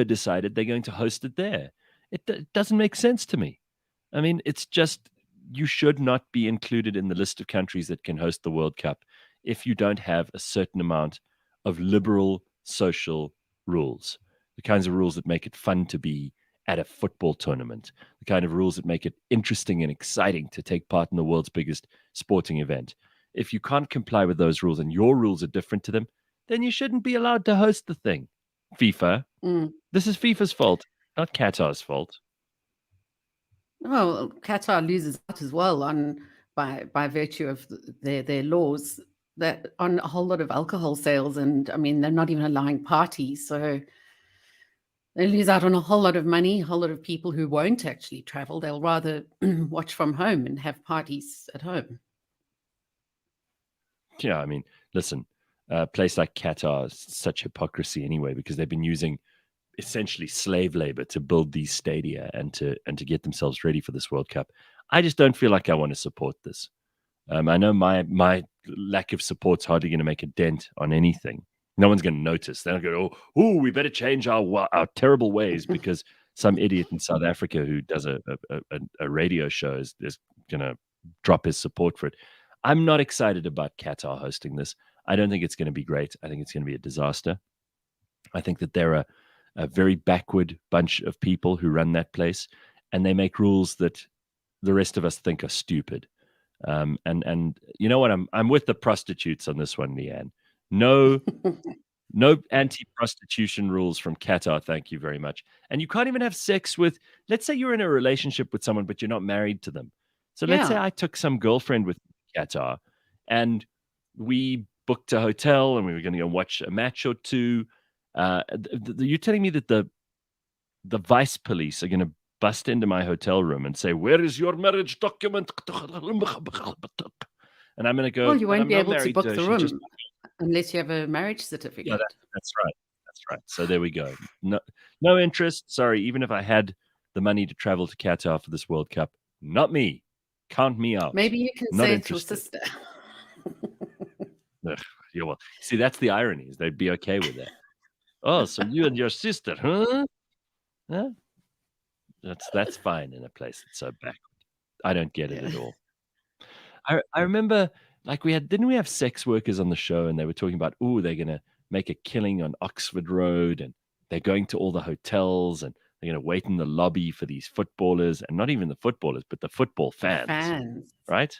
S1: decided they're going to host it there. It doesn't make sense to me. I mean, it's just, you should not be included in the list of countries that can host the World Cup if you don't have a certain amount of liberal social rules, the kinds of rules that make it fun to be at a football tournament, the kind of rules that make it interesting and exciting to take part in the world's biggest sporting event. If you can't comply with those rules and your rules are different to them, then you shouldn't be allowed to host the thing. FIFA. This is FIFA's fault, not Qatar's fault.
S4: Well, Qatar loses out as well by virtue of their laws that on a whole lot of alcohol sales, and I mean they're not even allowing parties, so they lose out on a whole lot of money. A whole lot of people who won't actually travel, they'll rather watch from home and have parties at home.
S1: Yeah, I mean, listen, a place like Qatar is such hypocrisy anyway, because they've been using essentially slave labor to build these stadia and to get themselves ready for this World Cup. I just don't feel like I want to support this. I know my lack of support's hardly going to make a dent on anything. No one's going to notice. They're not going to go, oh, we better change our terrible ways because some idiot in South Africa who does a radio show is going to drop his support for it. I'm not excited about Qatar hosting this. I don't think it's going to be great. I think it's going to be a disaster. I think that they're a very backward bunch of people who run that place, and they make rules that the rest of us think are stupid. And you know what? I'm with the prostitutes on this one, Leigh-Ann. No anti-prostitution rules from Qatar. Thank you very much. And you can't even have sex with, let's say you're in a relationship with someone, but you're not married to them. So let's say I took some girlfriend with Qatar and we booked a hotel and we were going to go watch a match or two. You're telling me that the vice police are going to bust into my hotel room and say, "Where is your marriage document?" And I'm going to go,
S4: well, you won't be able to
S1: married
S4: book the room
S1: just...
S4: unless you have a marriage certificate.
S1: Yeah, that's right. That's right. So there we go. No interest. Sorry, even if I had the money to travel to Qatar for this World Cup, not me. Count me out.
S4: Maybe you can
S1: not
S4: say
S1: interested.
S4: it's your sister.
S1: Yeah, well, see, that's the irony. Is they'd be okay with that. Oh, so you and your sister, huh? Huh? That's fine in a place that's so backward. I don't get it at all. I remember, like, didn't we have sex workers on the show, and they were talking about, they're gonna make a killing on Oxford Road, and they're going to all the hotels, and they're gonna wait in the lobby for these footballers, and not even the footballers, but the football fans. Right?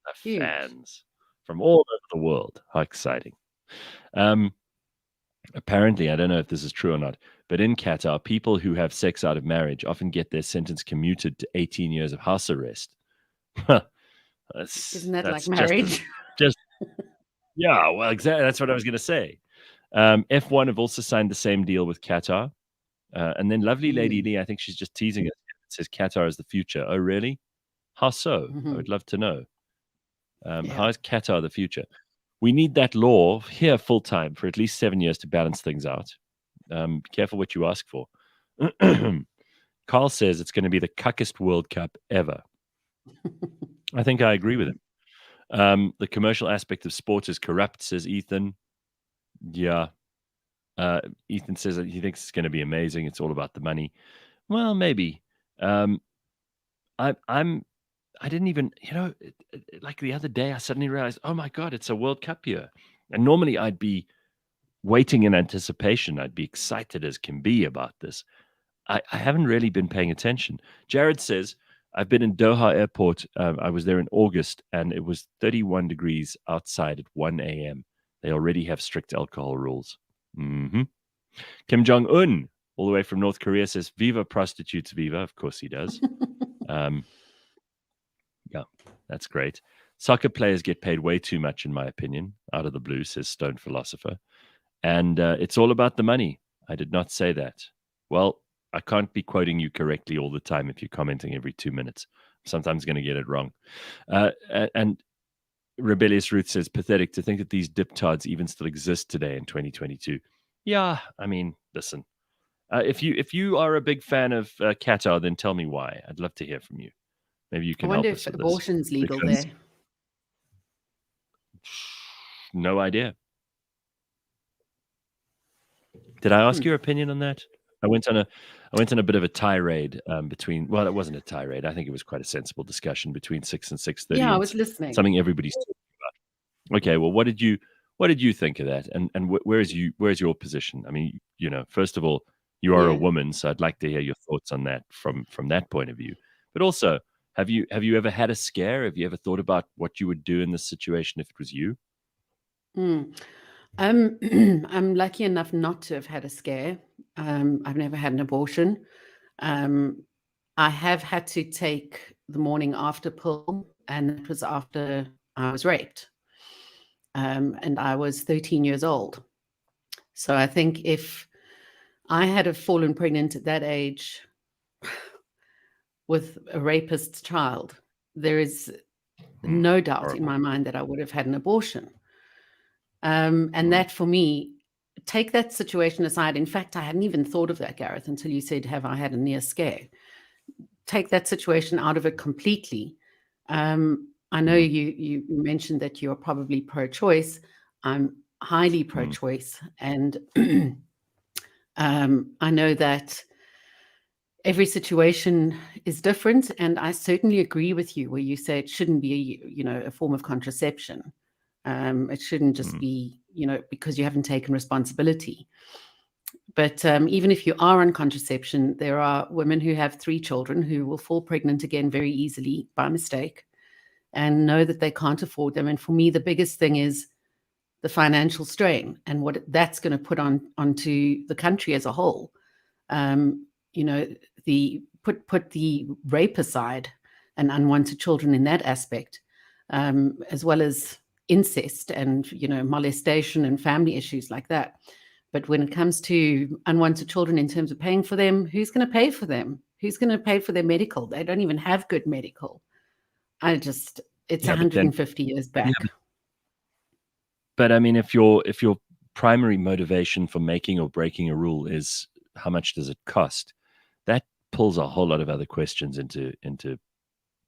S1: The
S4: Huge.
S1: Fans from all over the world. How exciting. Apparently, I don't know if this is true or not, but in Qatar, people who have sex out of marriage often get their sentence commuted to 18 years of house arrest.
S4: Isn't that like marriage?
S1: Yeah, well, exactly. That's what I was going to say. F1 have also signed the same deal with Qatar. And then lovely Lady Leigh, I think she's just teasing us. It says Qatar is the future. Oh, really? How so? I would love to know. How is Qatar the future? We need that law here full time for at least 7 years to balance things out. Be careful what you ask for. Carl says it's going to be the cuckest World Cup ever. I think I agree with him. The commercial aspect of sport is corrupt, says Ethan. Yeah. Ethan says that he thinks it's going to be amazing. It's all about the money. Well, maybe. I didn't even, like the other day, I suddenly realized, oh my God, it's a World Cup year. And normally I'd be waiting in anticipation. I'd be excited as can be about this. I haven't really been paying attention. Jared says, I've been in Doha Airport. I was there in August, and it was 31 degrees outside at 1 a.m. They already have strict alcohol rules. Mm-hmm. Kim Jong-un, all the way from North Korea, says, "Viva prostitutes, viva." Of course he does. Yeah, that's great. Soccer players get paid way too much, in my opinion, out of the blue, says Stone Philosopher. And it's all about the money. I did not say that. Well, I can't be quoting you correctly all the time if you're commenting every 2 minutes. I'm sometimes going to get it wrong. And Rebellious Ruth says, pathetic to think that these diptards even still exist today in 2022. Yeah, I mean, listen. If you are a big fan of Qatar, then tell me why. I'd love to hear from you. Maybe you can help us with this.
S4: I wonder if abortion's legal
S1: because-
S4: there.
S1: No idea. Did I ask your opinion on that? I went on a bit of a tirade between. Well, it wasn't a tirade. I think it was quite a sensible discussion between 6 and 6:30.
S4: Yeah, I was listening.
S1: Something everybody's talking about. Okay, well, what did you think of that? And where's your position? I mean, first of all, you are a woman, so I'd like to hear your thoughts on that from that point of view. But also, have you ever had a scare? Have you ever thought about what you would do in this situation if it was you?
S4: I'm lucky enough not to have had a scare. I've never had an abortion. I have had to take the morning after pill, and it was after I was raped. And I was 13 years old. So I think if I had have fallen pregnant at that age with a rapist's child, there is no doubt in my mind that I would have had an abortion. And that for me, take that situation aside. In fact, I hadn't even thought of that, Gareth, until you said, have I had a near scare? Take that situation out of it completely. I know you mentioned that you're probably pro-choice. I'm highly pro-choice. And I know that every situation is different. And I certainly agree with you where you say it shouldn't be, a form of contraception. It shouldn't just be, because you haven't taken responsibility. But even if you are on contraception, there are women who have 3 children who will fall pregnant again very easily by mistake and know that they can't afford them. And for me, the biggest thing is the financial strain and what that's going to put onto the country as a whole. Put the rape aside and unwanted children in that aspect, as well as incest and molestation and family issues like that. But when it comes to unwanted children in terms of paying for them, who's going to pay for them? Who's going to pay for their medical? They don't even have good medical. It's 150 years back.
S1: Yeah, but I mean, if your primary motivation for making or breaking a rule is how much does it cost, that pulls a whole lot of other questions into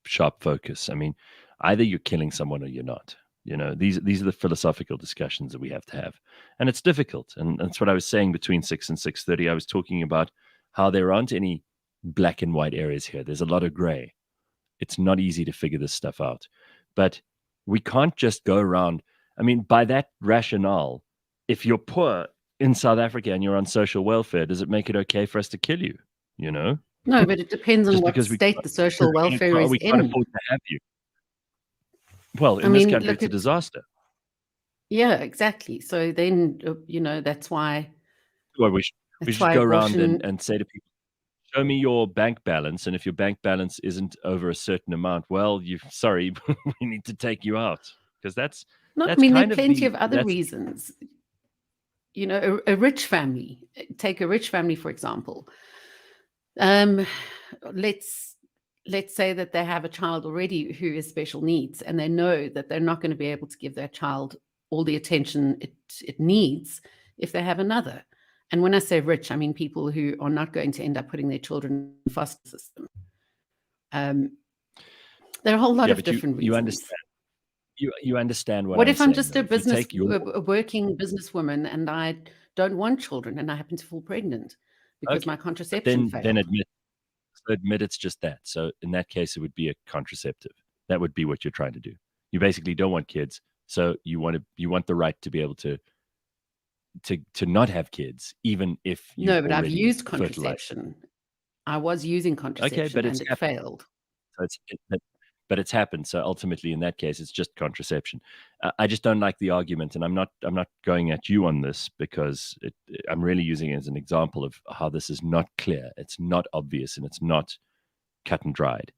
S1: sharp focus. I mean, either you're killing someone or you're not. These are the philosophical discussions that we have to have. And it's difficult. And that's what I was saying between 6 and 6:30. I was talking about how there aren't any black and white areas here. There's a lot of gray. It's not easy to figure this stuff out. But we can't just go around. I mean, by that rationale, if you're poor in South Africa and you're on social welfare, does it make it okay for us to kill you?
S4: No, but it depends on what state the social welfare is in.
S1: We can't afford to have you. Well, in this country, it's a disaster.
S4: Yeah, exactly. So then, that's why.
S1: Well, we should go around and say to people, show me your bank balance. And if your bank balance isn't over a certain amount, well, we need to take you out. Because that's
S4: there are plenty of other reasons. A rich family, take a rich family, for example. Let's say that they have a child already who has special needs, and they know that they're not going to be able to give their child all the attention it needs if they have another. And when I say rich, I mean people who are not going to end up putting their children in the foster system. There are a whole lot of different reasons.
S1: You understand what
S4: I'm
S1: saying.
S4: What if I'm just a working businesswoman and I don't want children and I happen to fall pregnant because my contraception failed?
S1: Then admit it's just that. So in that case, it would be a contraceptive. That would be what you're trying to do. You basically don't want kids, so you want the right to be able to not have kids, even if you.
S4: No, but I've used contraception. I was using contraception, and it failed.
S1: So but it's happened. So ultimately, in that case, it's just contraception. I just don't like the argument, and I'm not going at you on this because I'm really using it as an example of how this is not clear. It's not obvious, and it's not cut and dried.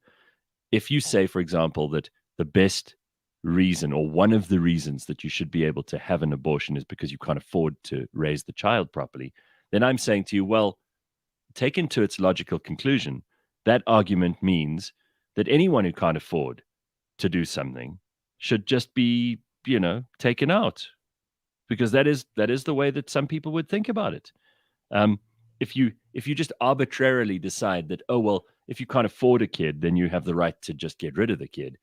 S1: If you say, for example, that the best reason or one of the reasons that you should be able to have an abortion is because you can't afford to raise the child properly, then I'm saying to you, well, taken to its logical conclusion, that argument means that anyone who can't afford to do something should just be, taken out, because that is the way that some people would think about it. If you just arbitrarily decide that, oh, well, if you can't afford a kid, then you have the right to just get rid of the kid.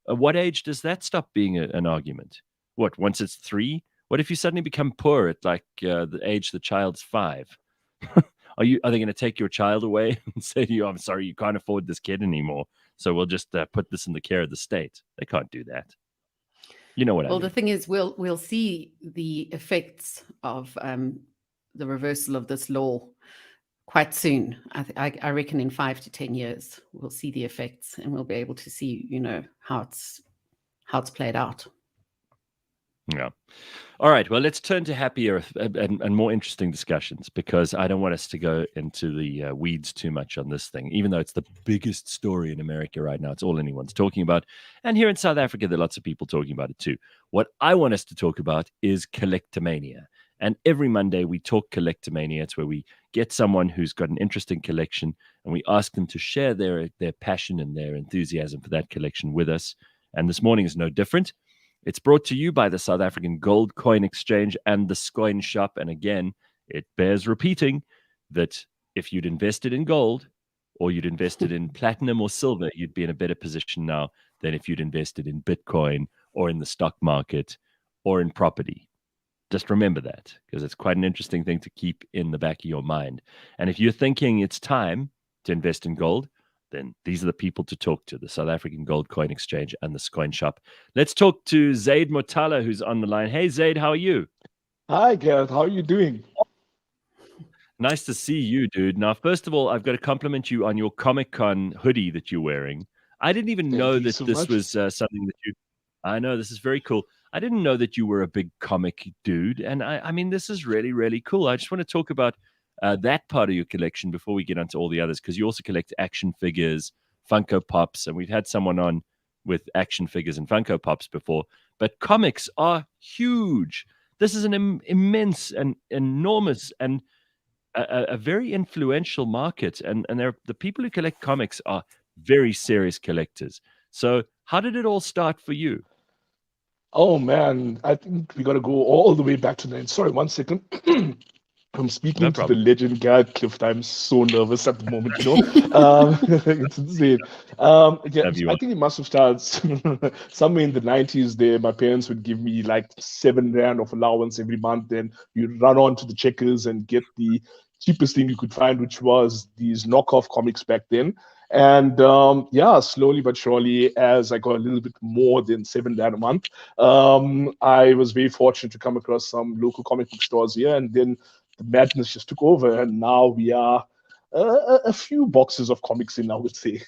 S1: At what age does that stop being an argument? What, once it's 3? What if you suddenly become poor at like the age the child's 5? Are they going to take your child away and say to you, I'm sorry, you can't afford this kid anymore, so we'll just put this in the care of the state? They can't do that. You know what I mean?
S4: Well, the thing is, we'll see the effects of the reversal of this law quite soon. I reckon in 5 to 10 years, we'll see the effects, and we'll be able to see, how it's played out.
S1: Yeah. All right. Well, let's turn to happier and more interesting discussions, because I don't want us to go into the weeds too much on this thing, even though it's the biggest story in America right now. It's all anyone's talking about. And here in South Africa, there are lots of people talking about it too. What I want us to talk about is collectomania. And every Monday we talk collectomania. It's where we get someone who's got an interesting collection and we ask them to share their passion and their enthusiasm for that collection with us. And this morning is no different. It's brought to you by the South African Gold Coin Exchange and the Scoin Shop. And again, it bears repeating that if you'd invested in gold or you'd invested in platinum or silver, you'd be in a better position now than if you'd invested in Bitcoin or in the stock market or in property. Just remember that, because it's quite an interesting thing to keep in the back of your mind. And if you're thinking it's time to invest in gold, then these are the people to talk to, the South African Gold Coin Exchange and the Scoin Shop. Let's talk to Zaid Motala, who's on the line. Hey, Zaid, how are you?
S11: Hi, Gareth. How are you doing?
S1: Nice to see you, dude. Now, first of all, I've got to compliment you on your Comic-Con hoodie that you're wearing. I didn't even know that this was something that you... I know, this is very cool. I didn't know that you were a big comic dude. And I mean, this is really, really cool. I just want to talk about that part of your collection before we get onto all the others, because you also collect action figures, Funko Pops, and we've had someone on with action figures and Funko Pops before. But comics are huge. This is an immense and enormous and a very influential market. And the people who collect comics are very serious collectors. So how did it all start for you?
S11: Oh, man, I think we got to go all the way back to the... Sorry, 1 second. I'm speaking to the legend Gareth Clift. I'm so nervous at the moment, It's insane. I think it must have started somewhere in the 90s there. My parents would give me like 7 rand of allowance every month. Then you'd run on to the Checkers and get the cheapest thing you could find, which was these knockoff comics back then. And slowly but surely, as I got a little bit more than 7 rand a month, I was very fortunate to come across some local comic book stores here, and then the madness just took over, and now we are a few boxes of comics in, I would say.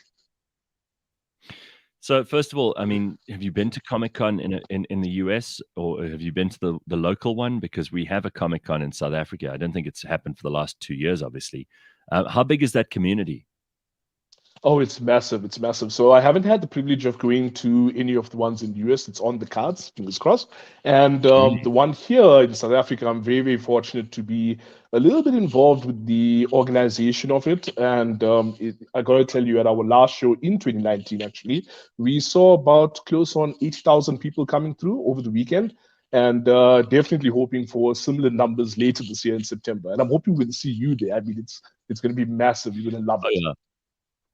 S1: So first of all, I mean, have you been to Comic-Con in the US, or have you been to the local one? Because we have a Comic-Con in South Africa. I don't think it's happened for the last 2 years, obviously. How big is that community?
S11: Oh, it's massive. It's massive. So I haven't had the privilege of going to any of the ones in the US. It's on the cards, fingers crossed. And the one here in South Africa, I'm very, very fortunate to be a little bit involved with the organization of it. And I got to tell you, at our last show in 2019, actually, we saw about close on 80,000 people coming through over the weekend. And definitely hoping for similar numbers later this year in September. And I'm hoping we'll see you there. I mean, it's going to be massive. You're going to love it.
S1: Yeah.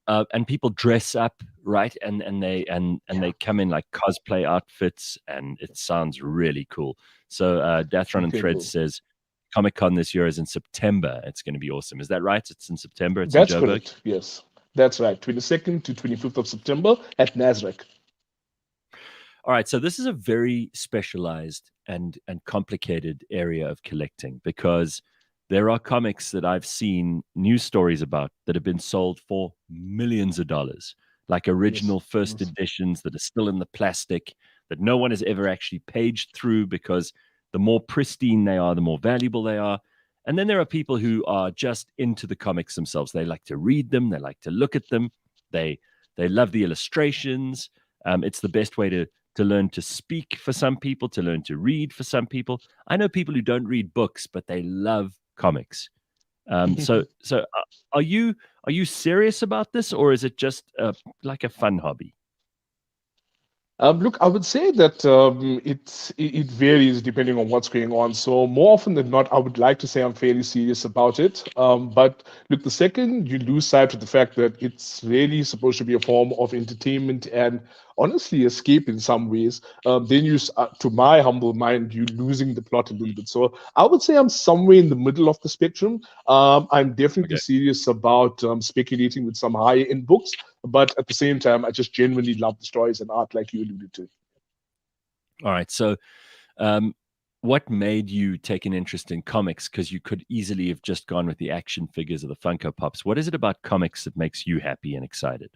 S1: And people dress up, right? And they come in like cosplay outfits, and it sounds really cool. So Dathron and Threads says Comic-Con this year is in September. It's going to be awesome. Is that right? It's in September. It's
S11: That's
S1: in Joburg?
S11: correct. Yes, that's right. 22nd to 25th of September at Nasrec.
S1: All right. So this is a very specialized and complicated area of collecting, because there are comics that I've seen news stories about that have been sold for millions of dollars. like original first editions that are still in the plastic that no one has ever actually paged through, because the more pristine they are, the more valuable they are. And then there are people who are just into the comics themselves. They like to read them. They like to look at them. They love the illustrations. It's the best way to learn to speak for some people, to learn to read for some people. I know people who don't read books, but they love comics. So are you serious about this, or is it just like a fun hobby?
S11: Look, I would say that it varies depending on what's going on. So more often than not, I would like to say I'm fairly serious about it. But look, the second you lose sight of the fact that it's really supposed to be a form of entertainment and honestly escape in some ways, then you, to my humble mind, you're losing the plot a little bit. So I would say I'm somewhere in the middle of the spectrum. I'm definitely serious about speculating with some high-end books, but at the same time, I just genuinely love the stories and art, like you alluded to.
S1: All right. So what made you take an interest in comics? Because you could easily have just gone with the action figures or the Funko Pops. What is it about comics that makes you happy and excited?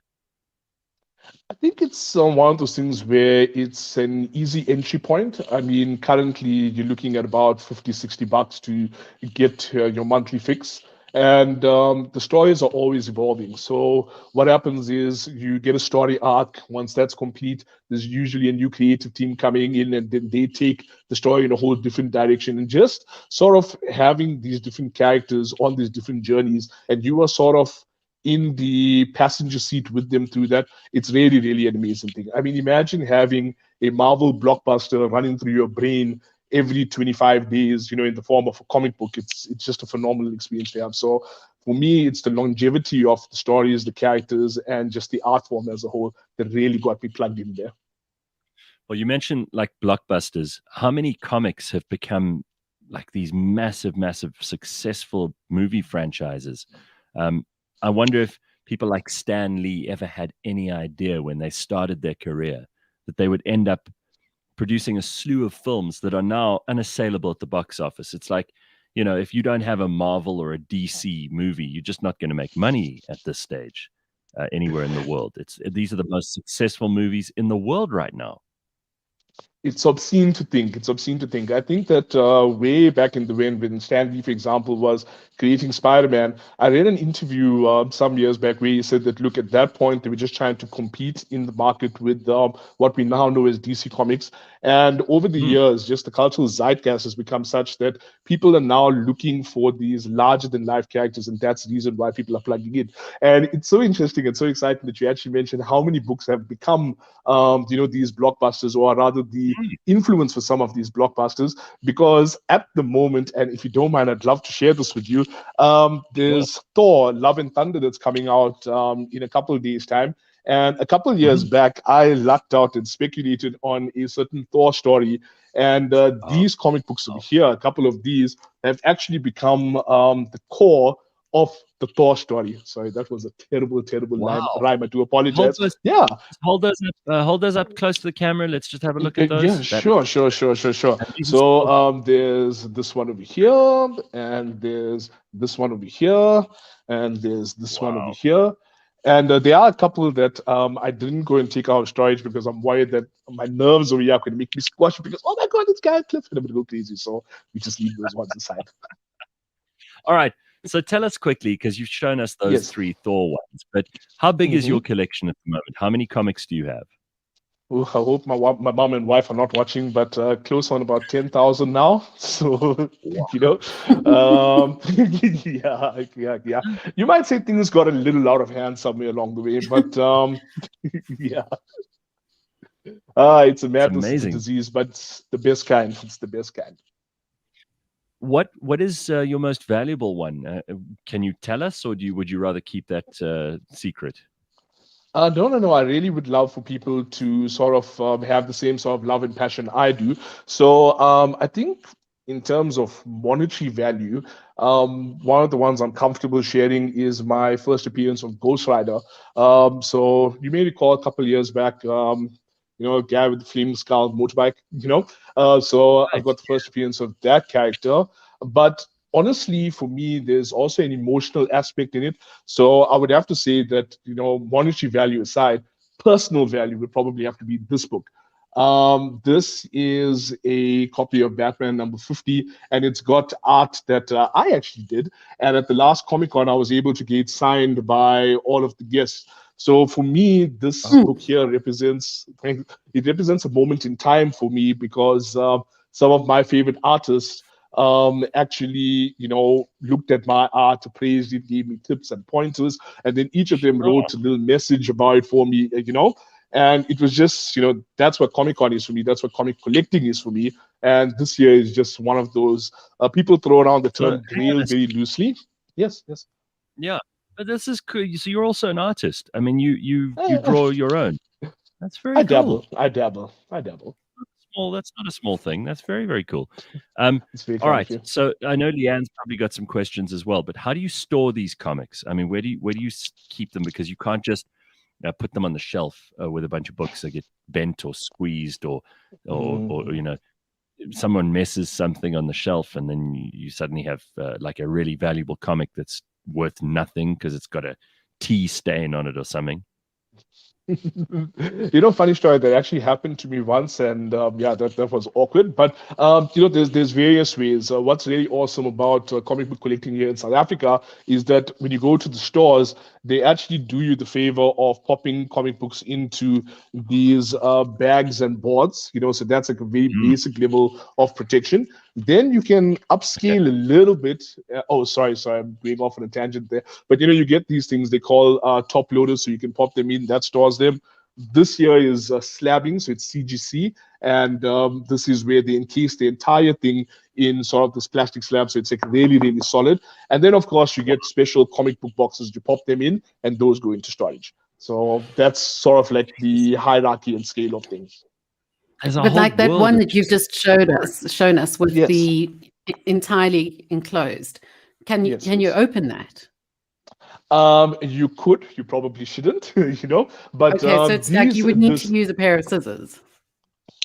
S11: I think it's one of those things where it's an easy entry point. I mean, currently you're looking at about $50-$60 to get your monthly fix. And the stories are always evolving. So what happens is you get a story arc. Once that's complete, there's usually a new creative team coming in, and then they take the story in a whole different direction. And just sort of having these different characters on these different journeys, and you are sort of in the passenger seat with them through that, it's really, really an amazing thing. I mean, imagine having a Marvel blockbuster running through your brain every 25 days, in the form of a comic book. It's just a phenomenal experience to have. So for me, it's the longevity of the stories, the characters, and just the art form as a whole that really got me plugged in there.
S1: Well, you mentioned like blockbusters. How many comics have become like these massive, massive successful movie franchises? I wonder if people like Stan Lee ever had any idea when they started their career that they would end up producing a slew of films that are now unassailable at the box office. It's like, if you don't have a Marvel or a DC movie, you're just not going to make money at this stage anywhere in the world. These are the most successful movies in the world right now.
S11: It's obscene to think. I think that way back in the when Stan Lee, for example, was creating Spider-Man, I read an interview some years back where he said that, look, at that point, they were just trying to compete in the market with what we now know as DC Comics. And over the years, just the cultural zeitgeist has become such that people are now looking for these larger-than-life characters, and that's the reason why people are plugging in. And it's so interesting and so exciting that you actually mentioned how many books have become, these blockbusters, or rather the influence for some of these blockbusters, because at the moment, and if you don't mind, I'd love to share this with you, there's Thor, Love and Thunder, that's coming out in a couple of days' time. And a couple of years back, I lucked out and speculated on a certain Thor story. And these comic books over here, a couple of these, have actually become the core of the Thor story. Sorry, that was a terrible rhyme. I do apologize.
S1: Hold those up close to the camera. Let's just have a look at those.
S11: Yeah, sure. So there's this one over here, and there's this one over here, and there's this one over here. And there are a couple that I didn't go and take out of storage because I'm worried that my nerves over here are going to make me squash because, oh my God, it's Gareth Cliff, and I'm going to go crazy. So we just leave those ones aside.
S1: All right. So tell us quickly, because you've shown us those three Thor ones, but how big is your collection at the moment? How many comics do you have?
S11: I hope my mom and wife are not watching, but close on about 10,000 now. So, yeah. You might say things got a little out of hand somewhere along the way, but yeah. It's a madness, it's a disease, but it's the best kind. It's the best kind.
S1: What is your most valuable one? Can you tell us, or would you rather keep that secret?
S11: No. I really would love for people to sort of have the same sort of love and passion I do. So I think in terms of monetary value, one of the ones I'm comfortable sharing is my first appearance of Ghost Rider. So you may recall a couple of years back, a guy with the flaming skull motorbike, so I've got the first appearance of that character. But honestly, for me, there's also an emotional aspect in it. So I would have to say that, monetary value aside, personal value would probably have to be this book. This is a copy of Batman number 50, and it's got art that I actually did. And at the last Comic-Con, I was able to get signed by all of the guests. So for me, this book here represents a moment in time for me, because some of my favorite artists actually, looked at my art, praised it, gave me tips and pointers, and then each of them wrote a little message about it for me, and it was just, that's what Comic-Con is for me. That's what comic collecting is for me. And this year is just one of those. People throw around the term grail very loosely. Yes.
S1: Yeah, but this is cool. So you're also an artist. I mean, you draw your own. That's very cool.
S11: I dabble.
S1: Small. That's not a small thing. That's very, very cool.
S11: It's very
S1: all right. So I know Leigh-Ann's probably got some questions as well. But how do you store these comics? I mean, where do you keep them? Because you can't just put them on the shelf with a bunch of books that get bent or squeezed, or someone messes something on the shelf, and then you suddenly have like a really valuable comic that's worth nothing because it's got a tea stain on it or something.
S11: Funny story, that actually happened to me once, and that was awkward. But there's various ways. What's really awesome about comic book collecting here in South Africa is that when you go to the stores, they actually do you the favor of popping comic books into these bags and boards. So that's like a very basic level of protection. Then you can upscale a little bit. Sorry, I'm going off on a tangent there. But you get these things they call top loaders, so you can pop them in. That stores them. This year is slabbing, so it's CGC, and this is where they encase the entire thing in sort of this plastic slab, so it's like really, really solid. And then, of course, you get special comic book boxes. You pop them in, and those go into storage. So that's sort of like the hierarchy and scale of things.
S4: But like that one that you've just shown us with the entirely enclosed, can you open that?
S11: You could. You probably shouldn't. But
S4: okay, so it's like you would need to use a pair of scissors.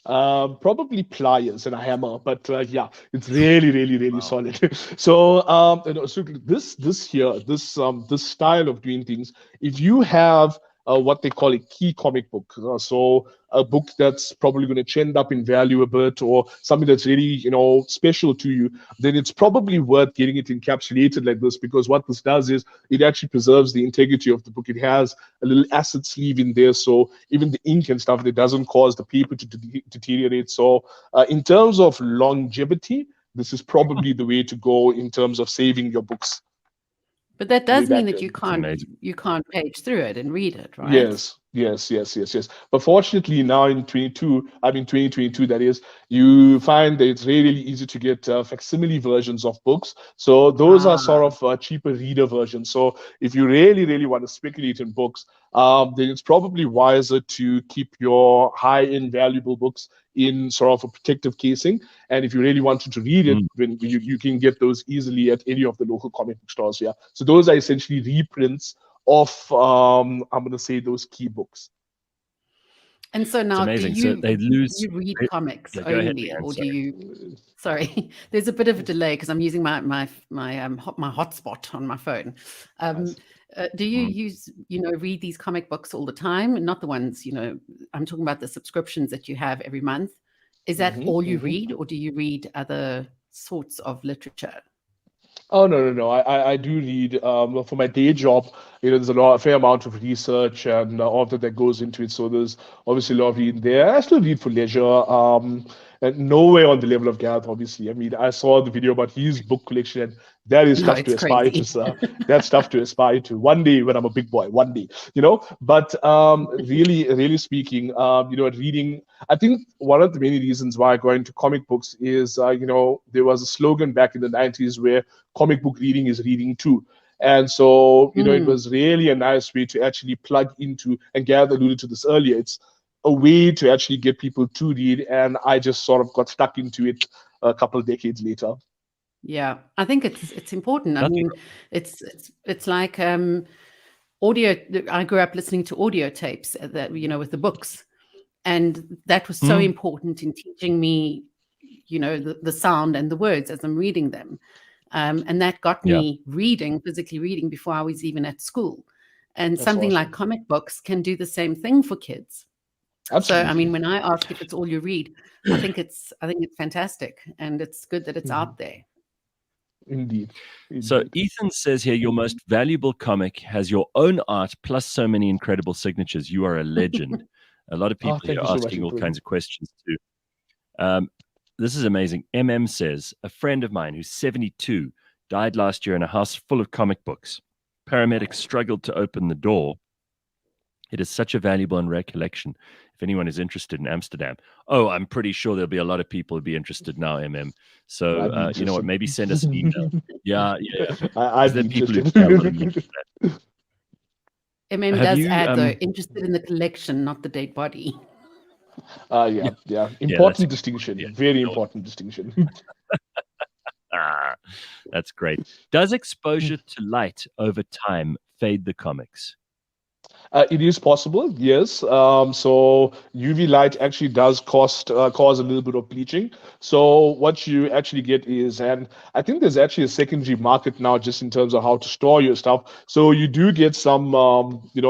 S11: Probably pliers and a hammer, but it's really, really, really solid. So so this style of doing things, if you have what they call a key comic book, so a book that's probably going to trend up in value a bit, or something that's really special to you, then it's probably worth getting it encapsulated like this, because what this does is it actually preserves the integrity of the book. It has a little acid sleeve in there, so even the ink and stuff, it doesn't cause the paper to deteriorate. So in terms of longevity, this is probably the way to go in terms of saving your books.
S4: But that does mean that you can't page through it and read it, right?
S11: Yes. But fortunately, now in 2022, that is, you find that it's really, really easy to get facsimile versions of books. So those are sort of cheaper reader versions. So if you really, really want to speculate in books, then it's probably wiser to keep your high-end valuable books in sort of a protective casing. And if you really wanted to read it, then you can get those easily at any of the local comic book stores. Yeah. So those are essentially reprints of I'm going to say those key books.
S4: And so now, do you read comics only,
S1: ahead,
S4: or do you? Sorry, there's a bit of a delay because I'm using my hotspot on my phone. Do you read these comic books all the time? Not the ones, I'm talking about the subscriptions that you have every month. Is that all you read, or do you read other sorts of literature?
S11: Oh, no. I do read for my day job. There's a fair amount of research and all of that goes into it. So there's obviously a lot of reading there. I still read for leisure. And nowhere on the level of Gareth, obviously. I mean, I saw the video about his book collection, and that is stuff to aspire to, sir. That's stuff to aspire to. One day when I'm a big boy, one day, But really, really speaking, reading, I think one of the many reasons why I got into comic books is, there was a slogan back in the 90s where comic book reading is reading too. And so, it was really a nice way to actually plug into, and Gareth alluded to this earlier, it's a way to actually get people to read, and I just sort of got stuck into it a couple of decades later.
S4: Yeah, I think it's important. I mean, it's like audio. I grew up listening to audio tapes that with the books, and that was so important in teaching me, the sound and the words as I'm reading them. And that got me physically reading before I was even at school. And
S11: That's
S4: something like
S11: awesome.
S4: comic books can do the same thing for kids.
S11: Absolutely.
S4: So, I mean, when I ask if it's all you read, I think it's fantastic, and it's good that it's out there.
S11: Indeed.
S1: So Ethan says here, your most valuable comic has your own art plus so many incredible signatures. You are a legend. A lot of people
S11: thank
S1: here
S11: you so much,
S1: asking all
S11: Ethan.
S1: kinds of questions too. This is amazing. MM says, a friend of mine who's 72 died last year in a house full of comic books. Paramedics struggled to open the door. It is such a valuable and rare collection. If anyone is interested in Amsterdam, I'm pretty sure there'll be a lot of people who'd be interested now, MM. So, you know what, maybe send us an email. Yeah.
S11: I'd be
S1: people
S11: interested.
S1: who pay a lot of money for that.
S4: MM
S1: Have
S4: does
S1: you,
S4: add, though, interested in the collection, not the dead body.
S11: Yeah. Important distinction. Very important distinction.
S1: That's great. Does exposure to light over time fade the comics?
S11: It is possible, yes. So UV light actually does cause a little bit of bleaching. So what you actually get is, and I think there's actually a secondary market now just in terms of how to store your stuff. So you do get some,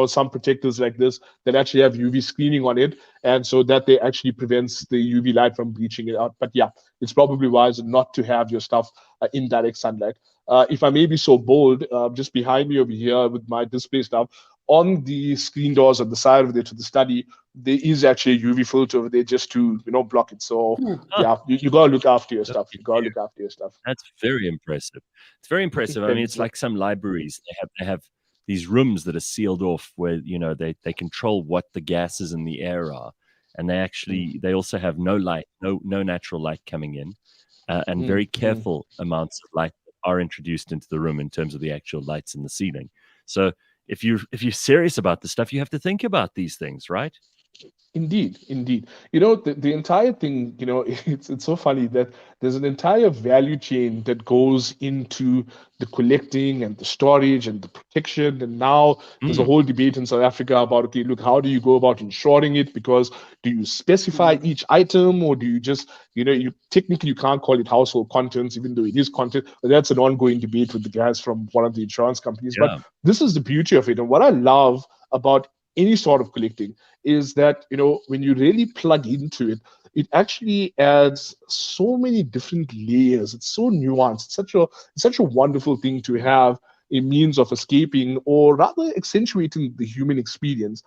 S11: some protectors like this that actually have UV screening on it, and so that they actually prevents the UV light from bleaching it out. But yeah, it's probably wise not to have your stuff in direct sunlight. If I may be so bold, just behind me over here with my display stuff, on the screen doors on the side of there to the study, there is actually a UV filter over there just to block it. So yeah, you gotta look after your stuff.
S1: That's very impressive. It's very impressive. I mean, it's like some libraries. They have these rooms that are sealed off where they control what the gases in the air are, and they also have no light, no natural light coming in, and very careful amounts of light are introduced into the room in terms of the actual lights in the ceiling. So if you're serious about this stuff, you have to think about these things, right?
S11: Indeed. The entire thing, it's so funny that there's an entire value chain that goes into the collecting and the storage and the protection. And now there's a whole debate in South Africa about, okay, look, how do you go about ensuring it? Because do you specify each item, or do you just, you technically you can't call it household contents, even though it is content. But that's an ongoing debate with the guys from one of the insurance companies.
S1: Yeah.
S11: But this is the beauty of it. And what I love about any sort of collecting is that when you really plug into it, it actually adds so many different layers. It's so nuanced. It's such a wonderful thing to have a means of escaping, or rather accentuating the human experience,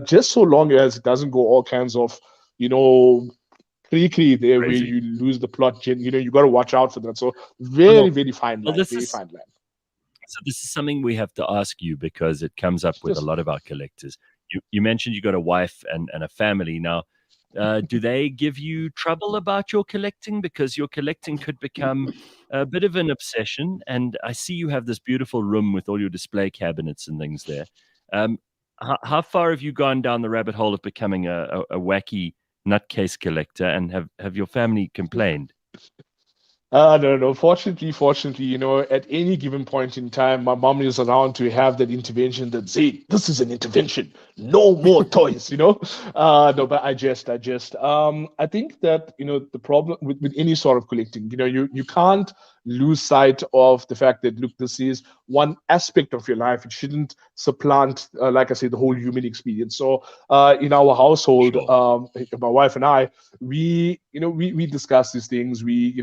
S11: just so long as it doesn't go all kinds of cray there where you lose the plot. You got to watch out for that. So very fine line. Fine line.
S1: So this is something we have to ask you because it comes up with a lot of our collectors. You mentioned you got a wife and a family. Now, do they give you trouble about your collecting? Because your collecting could become a bit of an obsession. And I see you have this beautiful room with all your display cabinets and things there. How far have you gone down the rabbit hole of becoming a wacky nutcase collector, and have your family complained?
S11: No. Fortunately, at any given point in time, my mom is around to have that intervention that, Zaid, this is an intervention. No more toys, No, but I just, I think that, the problem with any sort of collecting, you can't lose sight of the fact that, look, this is one aspect of your life. It shouldn't supplant, like I said, the whole human experience. So in our household, my wife and I, we discuss these things. We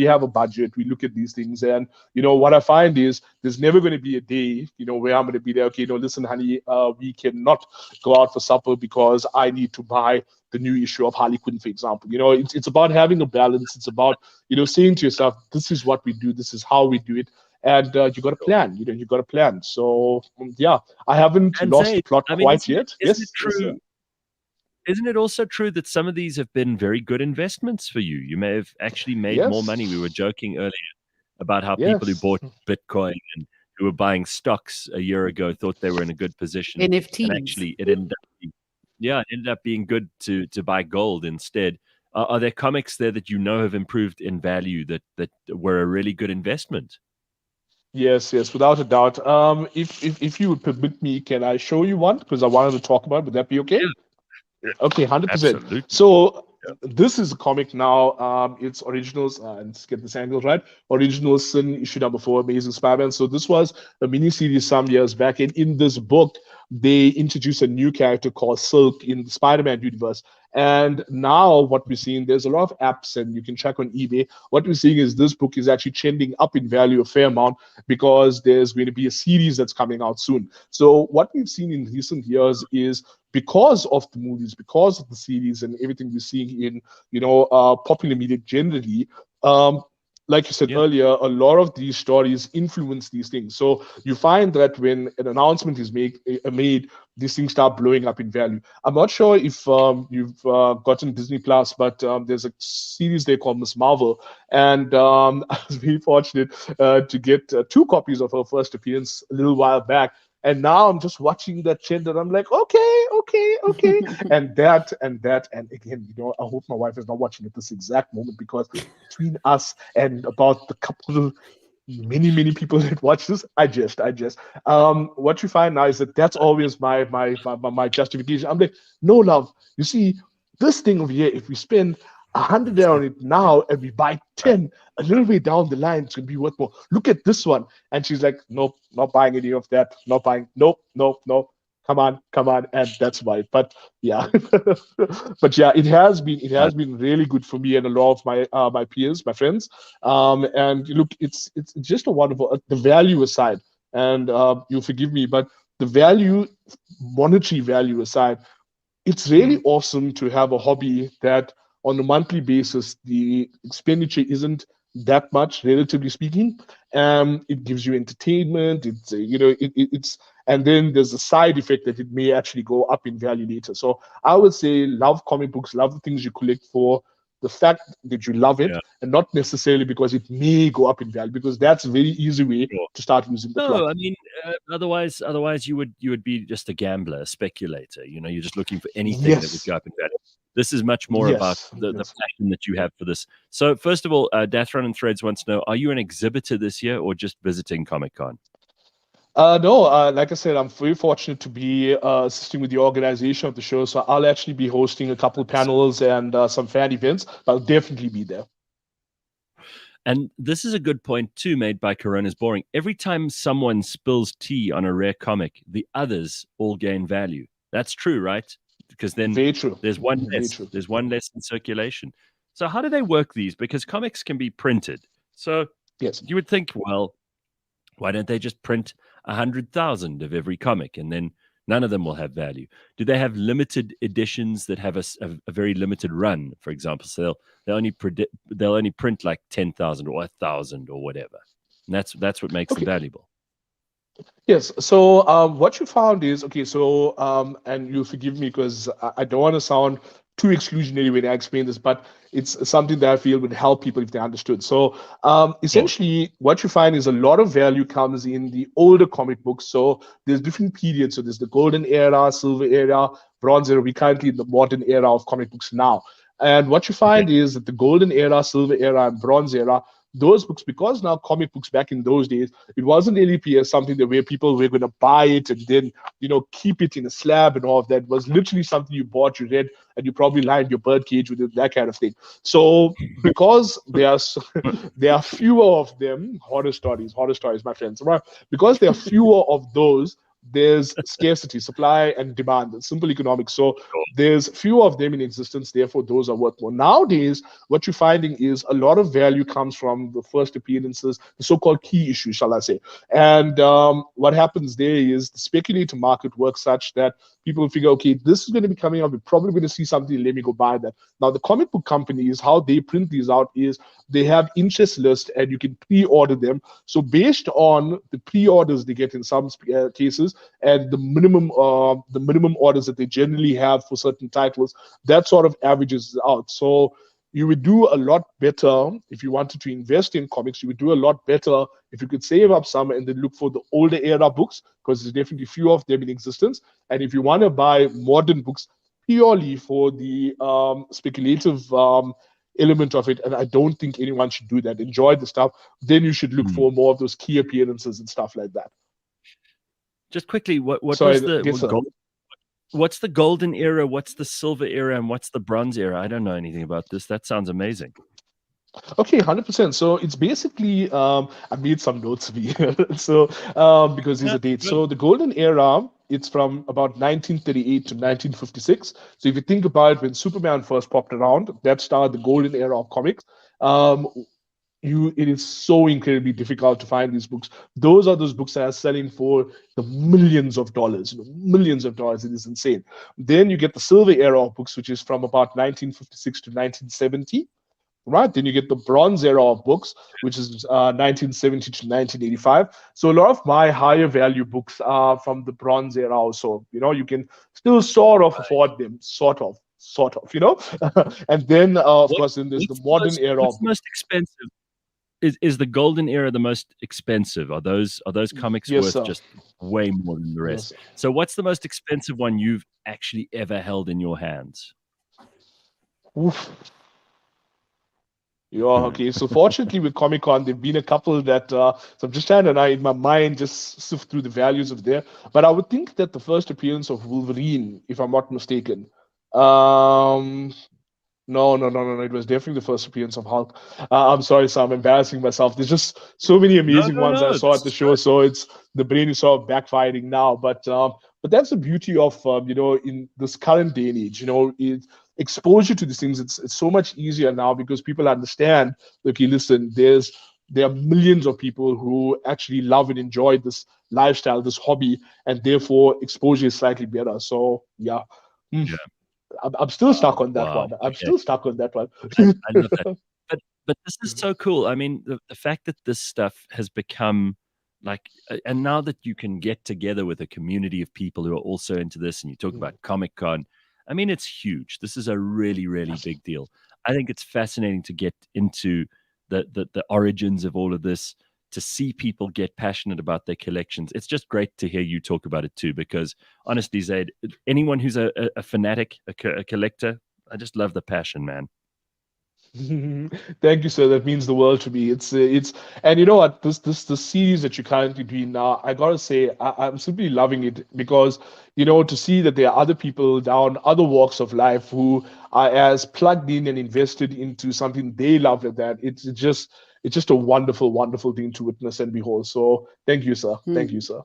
S11: have a budget. We look at these things, and what I find is there's never going to be a day where I'm going to be there, okay, listen, honey, we cannot go out for supper because I need to buy the new issue of Harley Quinn, for example. It's about having a balance. It's about saying to yourself, this is what we do, this is how we do it, and you got to plan. You got to plan. So yeah, I haven't lost the plot quite yet.
S1: Isn't it true? Isn't it also true that some of these have been very good investments for you? You may have actually made more money. We were joking earlier about how people who bought Bitcoin and who were buying stocks a year ago thought they were in a good position.
S4: NFTs.
S1: And actually, it ended up being good to buy gold instead. Are there comics there that have improved in value that were a really good investment?
S11: Yes, without a doubt. If you would permit me, can I show you one? Because I wanted to talk about it. Would that be okay?
S1: Yeah.
S11: Okay, 100%.
S1: Absolutely.
S11: So this is a comic now. It's originals, and let's get this angle right. Original Sin, issue number 4, Amazing Spider-Man. So this was a mini-series some years back, and in this book, they introduced a new character called Silk in the Spider-Man universe. And now what we're seeing, there's a lot of apps, and you can check on eBay. What we're seeing is this book is actually trending up in value a fair amount because there's going to be a series that's coming out soon. So what we've seen in recent years is, because of the movies, because of the series, and everything we're seeing in popular media generally, like you said earlier, a lot of these stories influence these things. So you find that when an announcement is made, these things start blowing up in value. I'm not sure if you've gotten Disney Plus, but there's a series there called Miss Marvel, and I was very fortunate to get 2 copies of her first appearance a little while back. And now I'm just watching that trend, and I'm like, okay. and again, I hope my wife is not watching at this exact moment, because between us and about the couple, many people that watch this, I just. What you find now is that's always my justification. I'm like, no, love. You see, this thing over here, if we spend 100 on it now and we buy 10 a little way down the line, it's gonna be worth more. Look at this one. And she's like, nope, not buying any of that. Not buying. Nope. Come on. And that's why. But yeah, it has been really good for me and a lot of my peers, my friends. And look, it's just a wonderful, the value aside, and you'll forgive me, but the monetary value aside, it's really awesome to have a hobby that on a monthly basis, the expenditure isn't that much, relatively speaking. It gives you entertainment. It's and then there's a side effect that it may actually go up in value later. So I would say, love comic books, love the things you collect for the fact that you love it, and not necessarily because it may go up in value, because that's a very easy way to start using the plot.
S1: I mean, otherwise you would be just a gambler, a speculator. You're just looking for anything that would go up in value. This is much more about the passion that you have for this. So first of all, Dathron and Threads wants to know, are you an exhibitor this year or just visiting Comic-Con?
S11: No, like I said, I'm very fortunate to be assisting with the organization of the show. So I'll actually be hosting a couple of panels and some fan events. I'll definitely be there.
S1: And this is a good point too, made by Corona's Boring. Every time someone spills tea on a rare comic, the others all gain value. That's true, right? Because then there's one less in circulation. So how do they work these? Because comics can be printed. So you would think, well, why don't they just print 100,000 of every comic, and then none of them will have value? Do they have limited editions that have a very limited run, for example? So they'll only print like 10,000 or 1,000 or whatever, and that's what makes them valuable.
S11: Yes. So what you found is, and you'll forgive me because I don't want to sound too exclusionary when I explain this, but it's something that I feel would help people if they understood. So essentially what you find is a lot of value comes in the older comic books. So there's different periods. So there's the golden era, silver era, bronze era. We're currently in the modern era of comic books now. And what you find is that the golden era, silver era, and bronze era, those books, because now comic books back in those days, it wasn't really something that where people were going to buy it and then, keep it in a slab and all of that. It was literally something you bought, you read, and you probably lined your bird cage with it, that kind of thing. So because there are fewer of them, horror stories, my friends, right? Because there are fewer of those, there's scarcity, supply and demand. It's simple economics. So there's fewer of them in existence, therefore those are worth more. Nowadays, what you're finding is a lot of value comes from the first appearances, the so-called key issues, shall I say. And what happens there is the speculative market works such that people figure, okay, this is going to be coming up, we're probably going to see something, let me go buy that. Now, the comic book companies, how they print these out is they have interest lists and you can pre-order them. So based on the pre-orders they get in some cases, and the minimum orders that they generally have for certain titles, that sort of averages out. So you would do a lot better if you wanted to invest in comics. You would do a lot better if you could save up some and then look for the older era books, because there's definitely few of them in existence. And if you want to buy modern books purely for the speculative element of it, and I don't think anyone should do that, enjoy the stuff, then you should look for more of those key appearances and stuff like that.
S1: Just quickly, what was the what's the golden era? What's the silver era? And what's the bronze era? I don't know anything about this. That sounds amazing.
S11: Okay, 100%. So it's basically, I made some notes for you. So, because these are dates. So the golden era, it's from about 1938 to 1956. So if you think about when Superman first popped around, that started the golden era of comics. It is so incredibly difficult to find these books. Those are those books that are selling for the millions of dollars, millions of dollars. It is insane. Then you get the silver era of books, which is from about 1956 to 1970. Right, then you get the bronze era of books, which is 1970 to 1985. So a lot of my higher value books are from the bronze era also. You can still sort of afford them, sort of, And then, of course, then there's the modern era.
S1: What's most expensive? Is the golden era the most expensive? Are those comics worth just way more than the rest?
S11: Yes,
S1: so what's the most expensive one you've actually ever held in your hands?
S11: Oof. Yeah, okay. So fortunately with Comic-Con, there've been a couple that so I'm just trying to in my mind just sift through the values of there. But I would think that the first appearance of Wolverine, if I'm not mistaken, no. It was definitely the first appearance of Hulk. I'm sorry, Sam. I'm embarrassing myself. There's just so many amazing ones I saw at the show. So it's the brain is sort of backfiring now. But that's the beauty of in this current day and age. Exposure to these things. It's so much easier now because people understand. Okay, listen. There are millions of people who actually love and enjoy this lifestyle, this hobby, and therefore exposure is slightly better. So yeah. I'm still stuck on that one. I'm still stuck on that one.
S1: I love that. But this is so cool. I mean, the fact that this stuff has become like, and now that you can get together with a community of people who are also into this, and you talk about Comic-Con, I mean, it's huge. This is a really, really big deal. I think it's fascinating to get into the origins of all of this, to see people get passionate about their collections. It's just great to hear you talk about it too, because honestly, Zaid, anyone who's a fanatic, a collector, I just love the passion, man.
S11: Thank you, sir. That means the world to me. It's and you know what, this series that you're currently doing now, I gotta say, I'm simply loving it because to see that there are other people down other walks of life who are as plugged in and invested into something they love at that. It's just a wonderful, wonderful thing to witness and behold. So thank you, sir. Thank you, sir.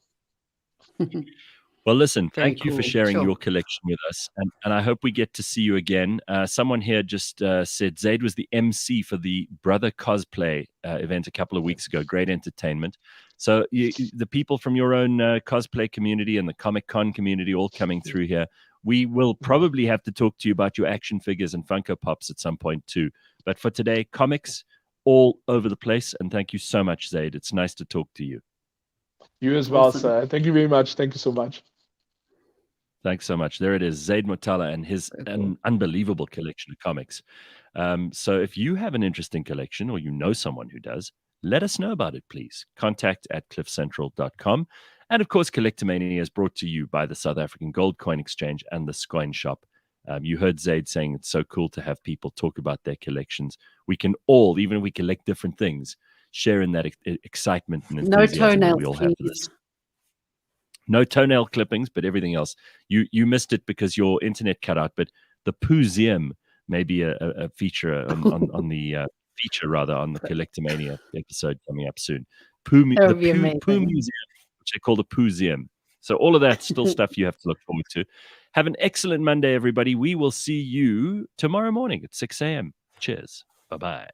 S1: Well, listen, thank you for sharing your collection with us. And I hope we get to see you again. Someone here just said Zaid was the MC for the Brother Cosplay event a couple of weeks ago. Great entertainment. So the people from your own cosplay community and the Comic-Con community all coming through here. We will probably have to talk to you about your action figures and Funko Pops at some point too. But for today, comics all over the place. And thank you so much, Zaid. It's nice to talk to you.
S11: You as well, sir. Thank you very much. Thank you so much.
S1: Thanks so much. There it is, Zaid Motala and his unbelievable collection of comics. So if you have an interesting collection or you know someone who does, let us know about it, please. contact@cliffcentral.com. And of course, Collectomania is brought to you by the South African Gold Coin Exchange and the Scoin Shop. You heard Zaid saying it's so cool to have people talk about their collections. We can all, even if we collect different things, share in that excitement and enthusiasm that we all have for this. No toenail clippings, but everything else. You missed it because your internet cut out, but the Pooseum may be a feature on the feature rather on the Collectomania episode coming up soon. Poo Museum, which they call the Pooseum. So all of that's still stuff you have to look forward to. Have an excellent Monday, everybody. We will see you tomorrow morning at 6 a.m. Cheers. Bye-bye.